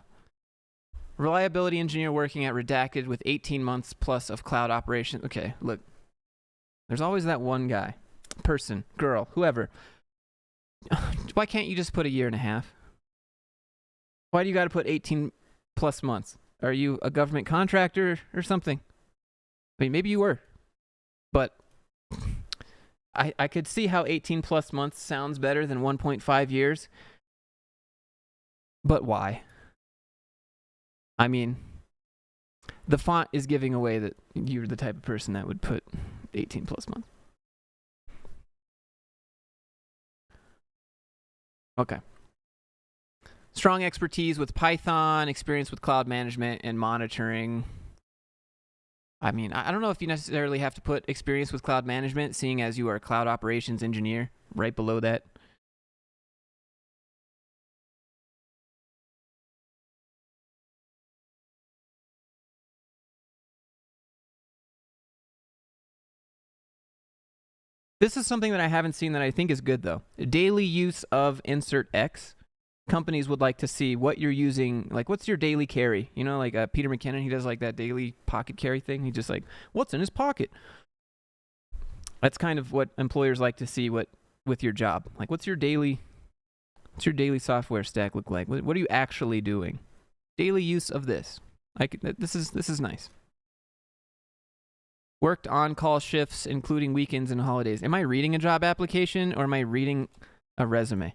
Speaker 1: Reliability engineer working at Redacted with 18 months plus of cloud operations. Okay, look. There's always that one guy, person, girl, whoever. Why can't you just put a year and a half? Why do you got to put 18 plus months? Are you a government contractor or something? I mean, maybe you were, but I could see how 18 plus months sounds better than 1.5 years. But why? I mean, the font is giving away that you're the type of person that would put 18 plus months. Okay. Strong expertise with Python, experience with cloud management and monitoring. I mean, I don't know if you necessarily have to put experience with cloud management, seeing as you are a cloud operations engineer right below that. This is something that I haven't seen that I think is good, though. Daily use of insert X. Companies would like to see what you're using. Like, what's your daily carry? You know, like Peter McKinnon, he does like that daily pocket carry thing. He just like, what's in his pocket? That's kind of what employers like to see with your job. Like, what's your daily software stack look like? What are you actually doing? Daily use of this. This is nice. Worked on-call shifts, including weekends and holidays. Am I reading a job application or am I reading a resume?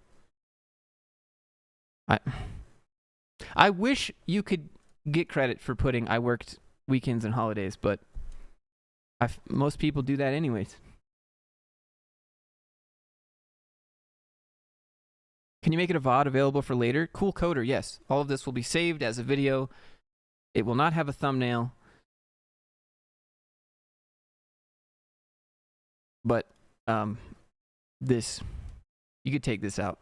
Speaker 1: I wish you could get credit for putting I worked weekends and holidays, but most people do that anyways. Can you make it a VOD available for later? Cool Coder, yes. All of this will be saved as a video. It will not have a thumbnail. But this You could take this out.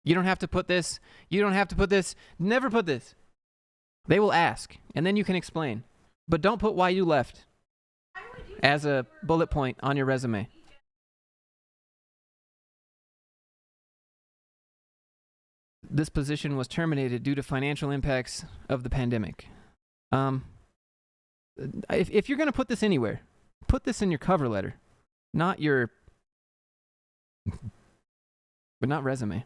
Speaker 1: You don't have to put this. You don't have to put this. Never put this. They will ask, and then you can explain. But don't put why you left as a bullet point on your resume. This position was terminated due to financial impacts of the pandemic. If you're going to put this anywhere, put this in your cover letter, not your, but not resume.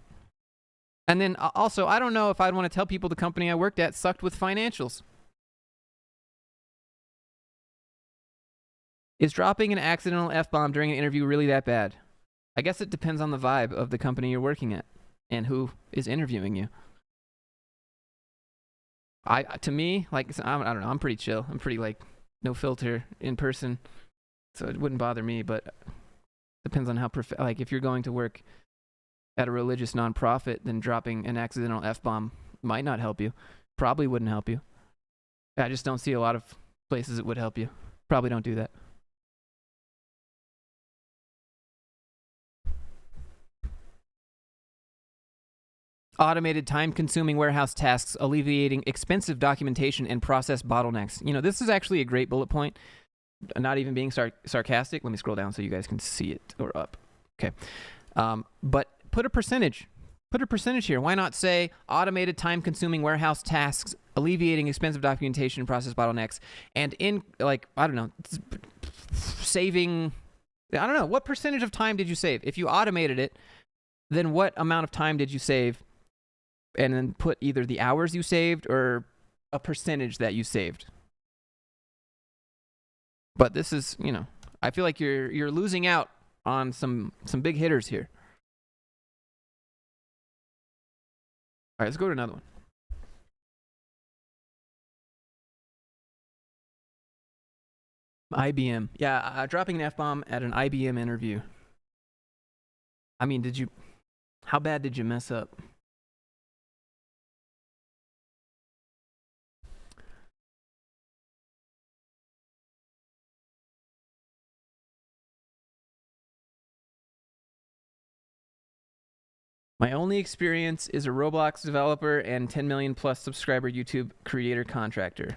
Speaker 1: And then also, I don't know if I'd want to tell people the company I worked at sucked with financials. Is dropping an accidental F-bomb during an interview really that bad? I guess it depends on the vibe of the company you're working at and who is interviewing you. To me, like, I don't know, I'm pretty chill. I'm pretty, like, no filter in person, so it wouldn't bother me, but depends on how, like, if you're going to work at a religious nonprofit, then dropping an accidental F-bomb might not help you. Probably wouldn't help you. I just don't see a lot of places it would help you. Probably don't do that. Automated time-consuming warehouse tasks, alleviating expensive documentation and process bottlenecks. You know, this is actually a great bullet point. Not even being sarcastic. Let me scroll down so you guys can see it, or up. Okay. But put a percentage. Put a percentage here. Why not say automated time-consuming warehouse tasks, alleviating expensive documentation and process bottlenecks, and in, like, I don't know, saving, I don't know, what percentage of time did you save? If you automated it, then what amount of time did you save? And then put either the hours you saved or a percentage that you saved. But this is, you know, I feel like you're losing out on some big hitters here. All right, let's go to another one. IBM. Yeah, dropping an F-bomb at an IBM interview. I mean, how bad did you mess up? My only experience is a Roblox developer and 10 million plus subscriber YouTube creator contractor.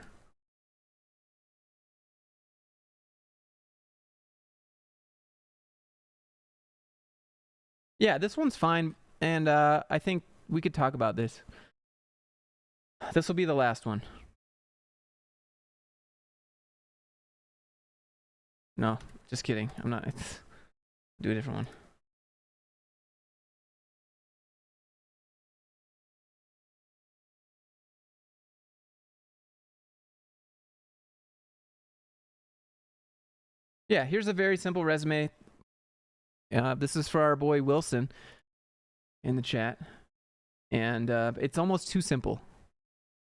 Speaker 1: Yeah, this one's fine, and I think we could talk about this. This will be the last one. No, just kidding. I'm not. Do a different one. Yeah, here's a very simple resume. This is for our boy Wilson in the chat. And it's almost too simple.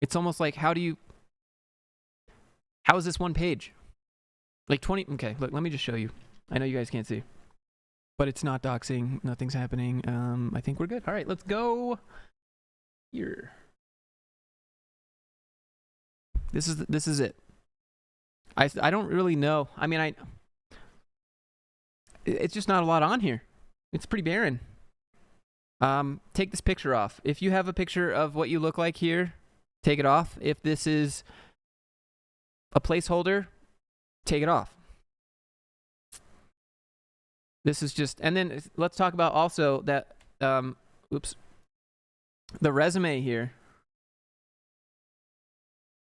Speaker 1: It's almost like, how is this one page? Like 20, okay, look, let me just show you. I know you guys can't see. But it's not doxing, nothing's happening. I think we're good. All right, let's go here. This is it. I don't really know. I mean, it's just not a lot on here. It's pretty barren. Take this picture off. If you have a picture of what you look like here, take it off. If this is a placeholder, take it off. This is just, and then let's talk about also that, the resume here.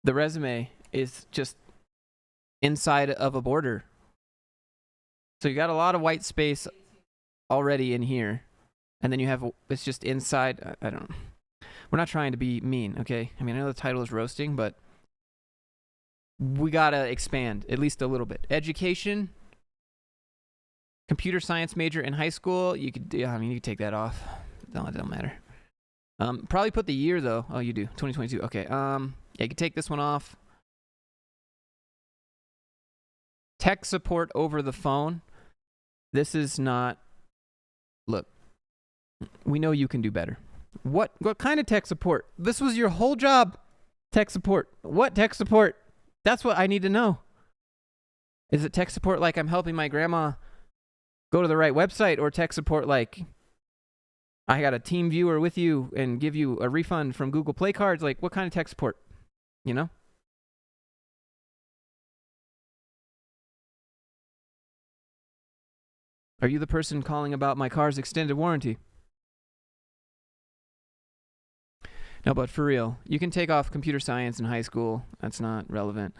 Speaker 1: The resume is just inside of a border. So you got a lot of white space already in here. And then you have, it's just inside, I don't know. We're not trying to be mean, okay? I mean, I know the title is roasting, but we gotta expand at least a little bit. Education, computer science major in high school. You could, yeah, I mean, you could take that off. No, it don't matter. Probably put the year though. Oh, you do, 2022. Okay. Yeah, you could take this one off. Tech support over the phone. This is not. Look, we know you can do better. What kind of tech support? This was your whole job. Tech support. What tech support? That's what I need to know. Is it tech support like I'm helping my grandma go to the right website, or tech support like I got a team viewer with you and give you a refund from Google Play cards? Like, what kind of tech support? You know? Are you the person calling about my car's extended warranty? No, but for real, you can take off computer science in high school. That's not relevant.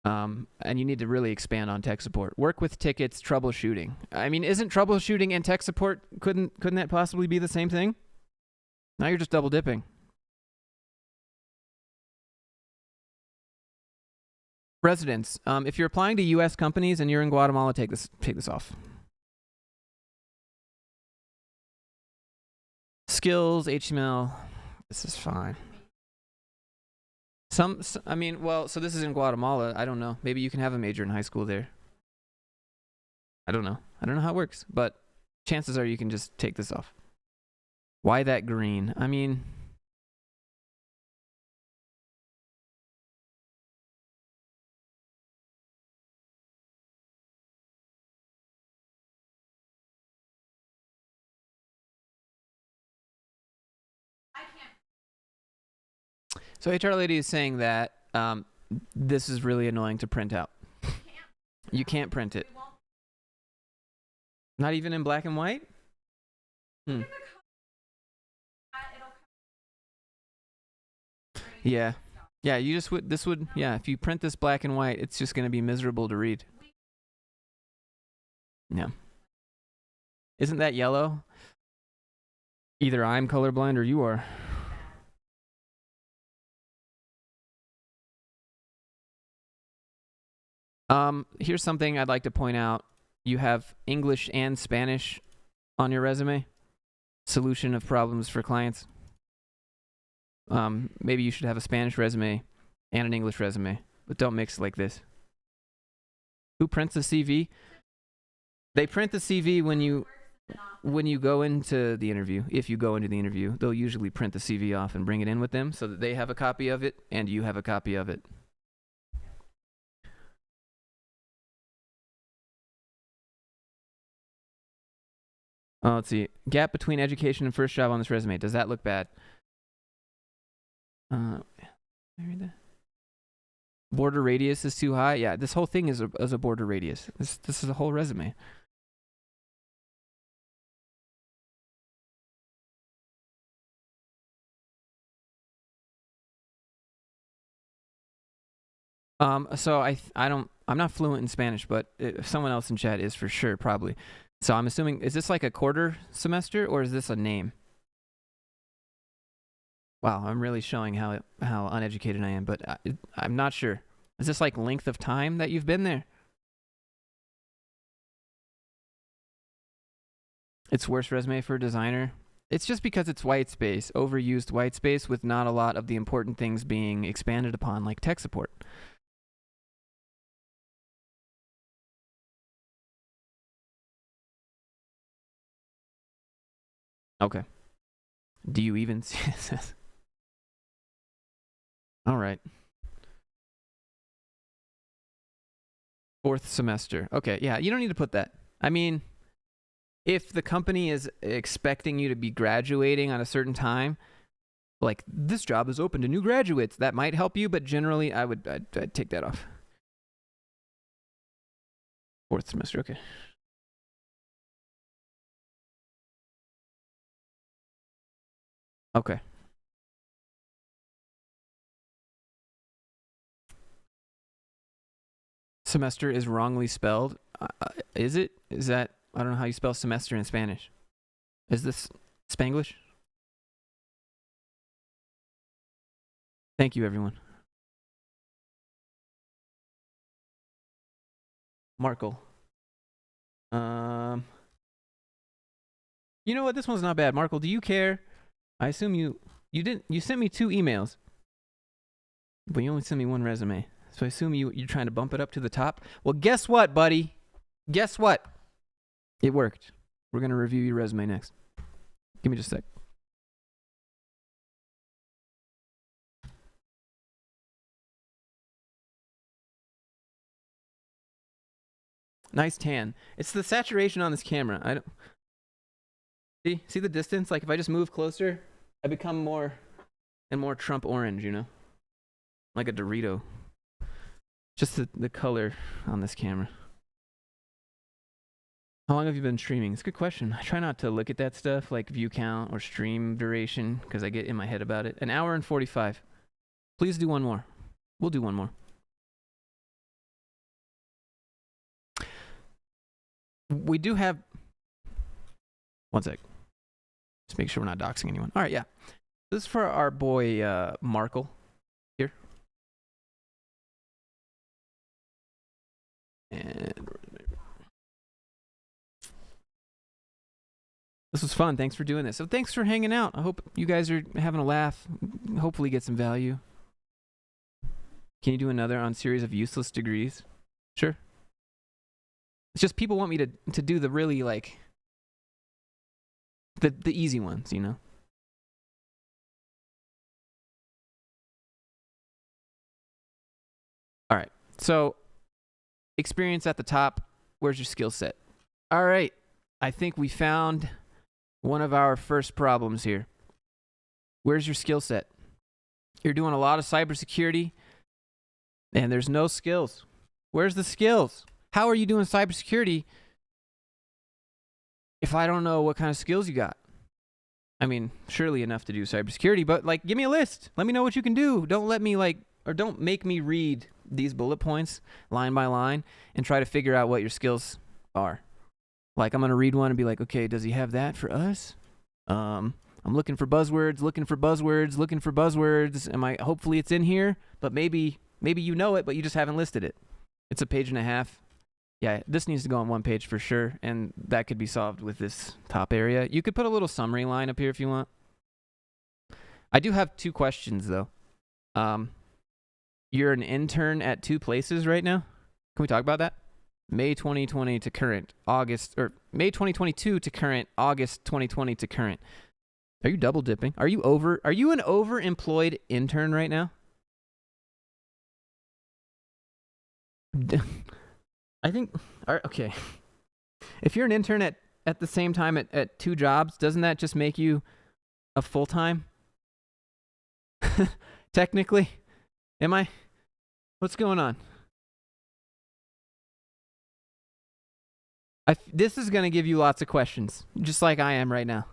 Speaker 1: And you need to really expand on tech support. Work with tickets, troubleshooting. I mean, isn't troubleshooting and tech support, couldn't that possibly be the same thing? Now you're just double dipping. Residents. If you're applying to U.S. companies and you're in Guatemala, take this off. Skills, HTML. This is fine. I mean, well, so this is in Guatemala. I don't know. Maybe you can have a major in high school there. I don't know. I don't know how it works, but chances are you can just take this off. Why that green? I mean, so HR lady is saying that this is really annoying to print out. You can't print it. Not even in black and white? Yeah. Yeah, you just would, if you print this black and white, it's just going to be miserable to read. Yeah. Isn't that yellow? Either I'm colorblind or you are. Here's something I'd like to point out. You have English and Spanish on your resume. Solution of problems for clients. Maybe you should have a Spanish resume and an English resume, but don't mix like this. Who prints the CV? They print the CV when you go into the interview. If you go into the interview, they'll usually print the CV off and bring it in with them so that they have a copy of it and you have a copy of it. Oh, let's see. Gap between education and first job on this resume. Does that look bad? Border radius is too high. Yeah, this whole thing is a border radius. This is a whole resume. So I'm not fluent in Spanish, but someone else in chat is for sure, probably. So I'm assuming, is this like a quarter semester or is this a name? Wow, I'm really showing how uneducated I am, but I'm not sure. Is this like length of time that you've been there? It's worst resume for a designer. It's just because it's white space, overused white space with not a lot of the important things being expanded upon, like tech support. Okay. Do you even see this? All right. Fourth semester. Okay, yeah, you don't need to put that. I mean, if the company is expecting you to be graduating on a certain time, like this job is open to new graduates, that might help you, but generally I'd take that off. Fourth semester, okay. Okay. Semester is wrongly spelled. Is it? Is that, I don't know how you spell semester in Spanish. Is this Spanglish? Thank you, everyone. Markle. You know what? This one's not bad. Markle, do you care? I assume you sent me 2 emails, but you only sent me 1 resume. So I assume you're trying to bump it up to the top. Well, guess what, buddy? Guess what? It worked. We're going to review your resume next. Give me just a sec. Nice tan. It's the saturation on this camera. I don't see the distance. Like if I just move closer, I become more and more Trump orange. You know, like a Dorito. Just the color on this camera. How long have you been streaming? It's a good question. I try not to look at that stuff like view count or stream duration because I get in my head about it. 1 hour and 45. Please do one more. We'll do one more. We do have... One sec. Just make sure we're not doxing anyone. All right, yeah. This is for our boy Markle here. And... This was fun. Thanks for doing this. So thanks for hanging out. I hope you guys are having a laugh. Hopefully get some value. Can you do another on series of useless degrees? Sure. It's just people want me to do the really like the easy ones, you know. All right. So experience at the top. Where's your skill set? All right. I think we found one of our first problems here. Where's your skill set? You're doing a lot of cybersecurity and there's no skills. Where's the skills? How are you doing cybersecurity if I don't know what kind of skills you got? I mean, surely enough to do cybersecurity, but like, give me a list. Let me know what you can do. Don't let me don't make me read these bullet points line by line and try to figure out what your skills are. Like, I'm going to read one and be like, okay, does he have that for us? I'm looking for buzzwords. Hopefully it's in here, but maybe you know it, but you just haven't listed it. It's a page and a half. Yeah, this needs to go on one page for sure, and that could be solved with this top area. You could put a little summary line up here if you want. I do have 2 questions, though. You're an intern at 2 places right now? Can we talk about that? May 2020 to current, August, or May 2022 to current, August 2020 to current. Are you double dipping? Are you an overemployed intern right now? I think, okay. If you're an intern at the same time at 2 jobs, doesn't that just make you a full-time? Technically? Am I? What's going on? This is going to give you lots of questions, just like I am right now.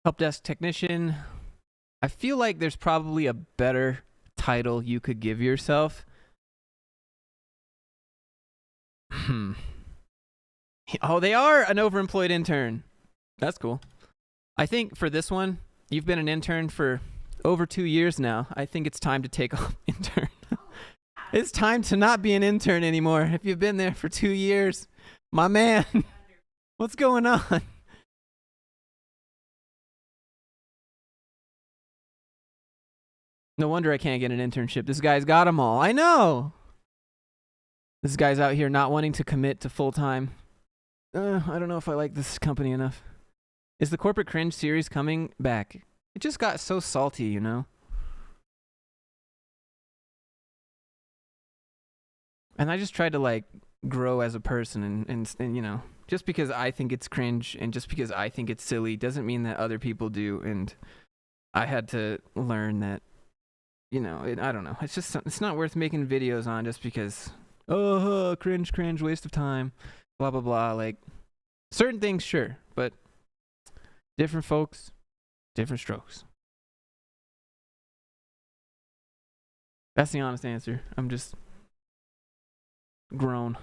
Speaker 1: Help desk technician. I feel like there's probably a better title you could give yourself. Oh, they are an overemployed intern. That's cool. I think for this one, you've been an intern for over 2 years now. I think it's time to take off intern. It's time to not be an intern anymore. If you've been there for 2 years, my man, what's going on? No wonder I can't get an internship. This guy's got them all. I know. This guy's out here not wanting to commit to full-time. I don't know if I like this company enough. Is the Corporate Cringe series coming back? It just got so salty, you know? And I just tried to, like, grow as a person and you know, just because I think it's cringe and just because I think it's silly doesn't mean that other people do. And I had to learn that, you know, I don't know. It's not worth making videos on just because, cringe, waste of time, blah, blah, blah. Like, certain things, sure, but different folks, different strokes. That's the honest answer. I'm just grown.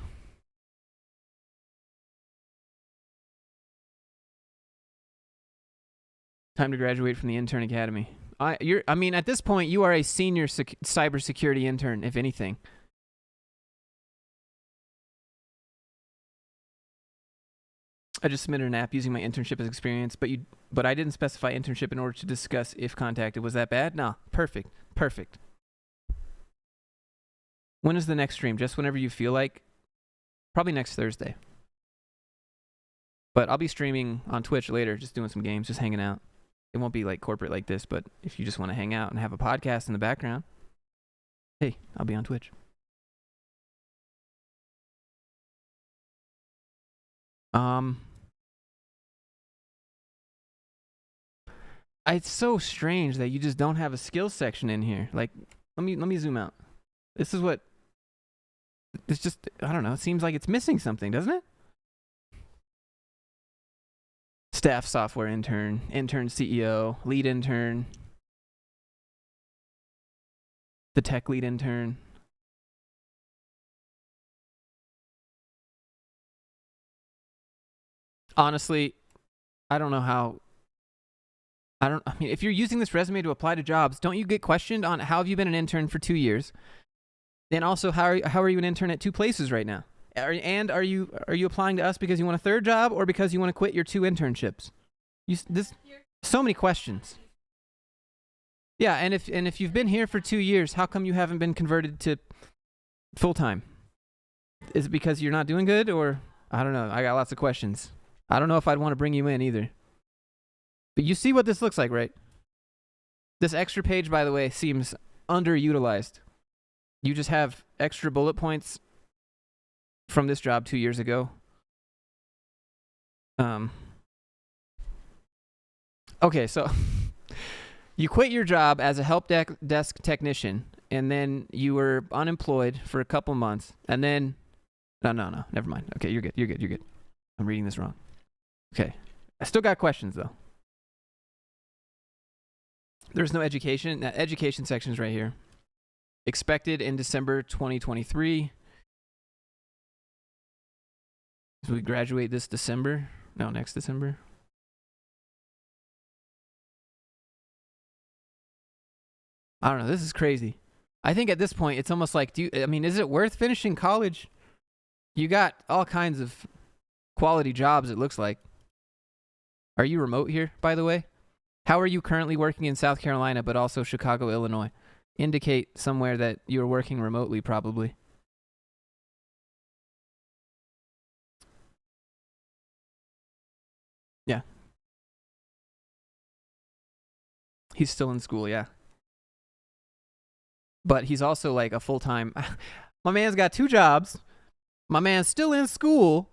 Speaker 1: Time to graduate from the intern academy. I mean, at this point, you are a senior cybersecurity intern, if anything. I just submitted an app using my internship as experience, but I didn't specify internship in order to discuss if contacted. Was that bad? No. Perfect. When is the next stream? Just whenever you feel like? Probably next Thursday. But I'll be streaming on Twitch later, just doing some games, just hanging out. It won't be like corporate like this, but if you just want to hang out and have a podcast in the background, hey, I'll be on Twitch. It's so strange that you just don't have a skills section in here. Like, let me zoom out. This is what. It's just, I don't know. It seems like it's missing something, doesn't it? Staff software intern, intern CEO, lead intern, the tech lead intern. Honestly, I don't know how. I mean, if you're using this resume to apply to jobs, don't you get questioned on how have you been an intern for 2 years? And also, how are you an intern at 2 places right now? And are you applying to us because you want a 3rd job or because you want to quit your 2 internships? So many questions. Yeah, and if you've been here for 2 years, how come you haven't been converted to full time? Is it because you're not doing good, or I don't know? I got lots of questions. I don't know if I'd want to bring you in either. But you see what this looks like, right? This extra page, by the way, seems underutilized. You just have extra bullet points from this job 2 years ago. Okay, so you quit your job as a help desk technician, and then you were unemployed for a couple months, and then no, never mind. Okay, you're good. I'm reading this wrong. Okay, I still got questions though. There's no education. Education section is right here. Expected in December 2023. So we graduate this December. No, next December. I don't know. This is crazy. I think at this point, it's almost like, is it worth finishing college? You got all kinds of quality jobs, it looks like. Are you remote here, by the way? How are you currently working in South Carolina, but also Chicago, Illinois? Indicate somewhere that you're working remotely, probably. Yeah. He's still in school, yeah. But he's also like a full-time. My man's got 2 jobs. My man's still in school.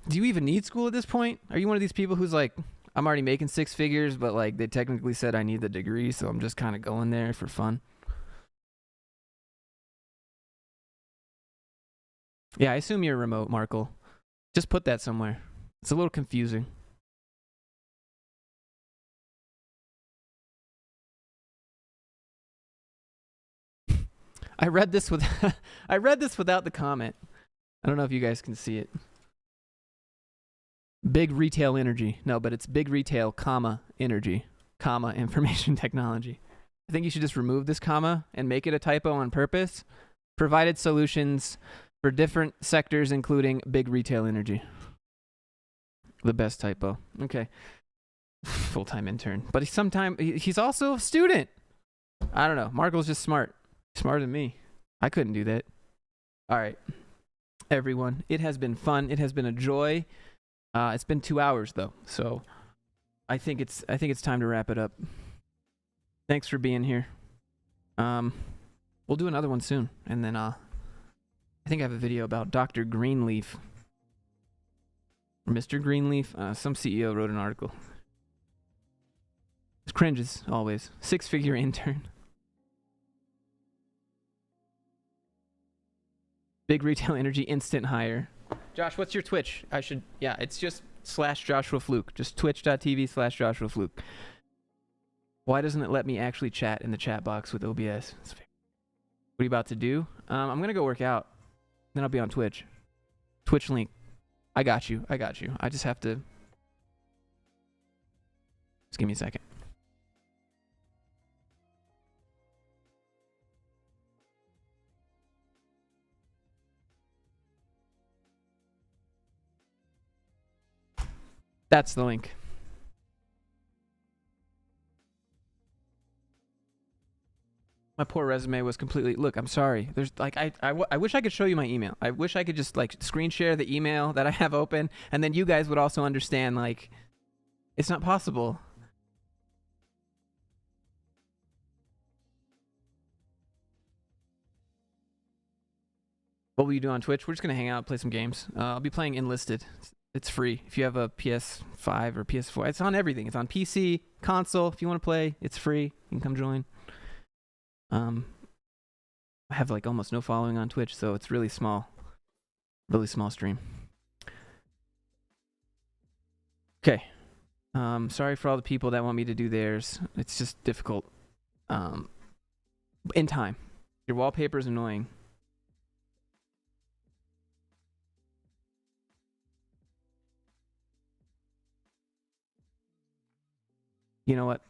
Speaker 1: Do you even need school at this point? Are you one of these people who's like, I'm already making 6 figures, but like they technically said I need the degree, so I'm just kind of going there for fun? Yeah, I assume you're remote, Markle. Just put that somewhere. It's a little confusing. I read this without the comment. I don't know if you guys can see it. Big retail energy. No, but it's big retail, energy, information technology. I think you should just remove this comma and make it a typo on purpose. Provided solutions for different sectors, including big retail energy. The best typo. Okay. Full-time intern. But he's also a student. I don't know. Markle's just smart. Smarter than me. I couldn't do that. All right. Everyone, it has been fun. It has been a joy. It's been 2 hours though, so I think it's time to wrap it up. Thanks for being here. We'll do another one soon, and then I think I have a video about Dr. Greenleaf or Mr. Greenleaf. Some CEO wrote an article. It's cringes always. 6-figure intern. Big retail energy instant hire. Josh, what's your Twitch? It's just /Joshua Fluke. Just twitch.tv/Joshua Fluke. Why doesn't it let me actually chat in the chat box with OBS? What are you about to do? I'm going to go work out. Then I'll be on Twitch. Twitch link. I got you. I just have to... Just give me a second. That's the link. My poor resume was completely. Look, I'm sorry. There's like I wish I could show you my email. I wish I could just like screen share the email that I have open, and then you guys would also understand. Like, it's not possible. What will you do on Twitch? We're just gonna hang out, play some games. I'll be playing Enlisted. It's free. If you have a PS5 or PS4, it's on everything. It's on PC, console. If you want to play, it's free. You can come join. I have like almost no following on Twitch, so it's really small stream. Okay. Sorry for all the people that want me to do theirs. It's just difficult. In time. Your wallpaper is annoying. You know what?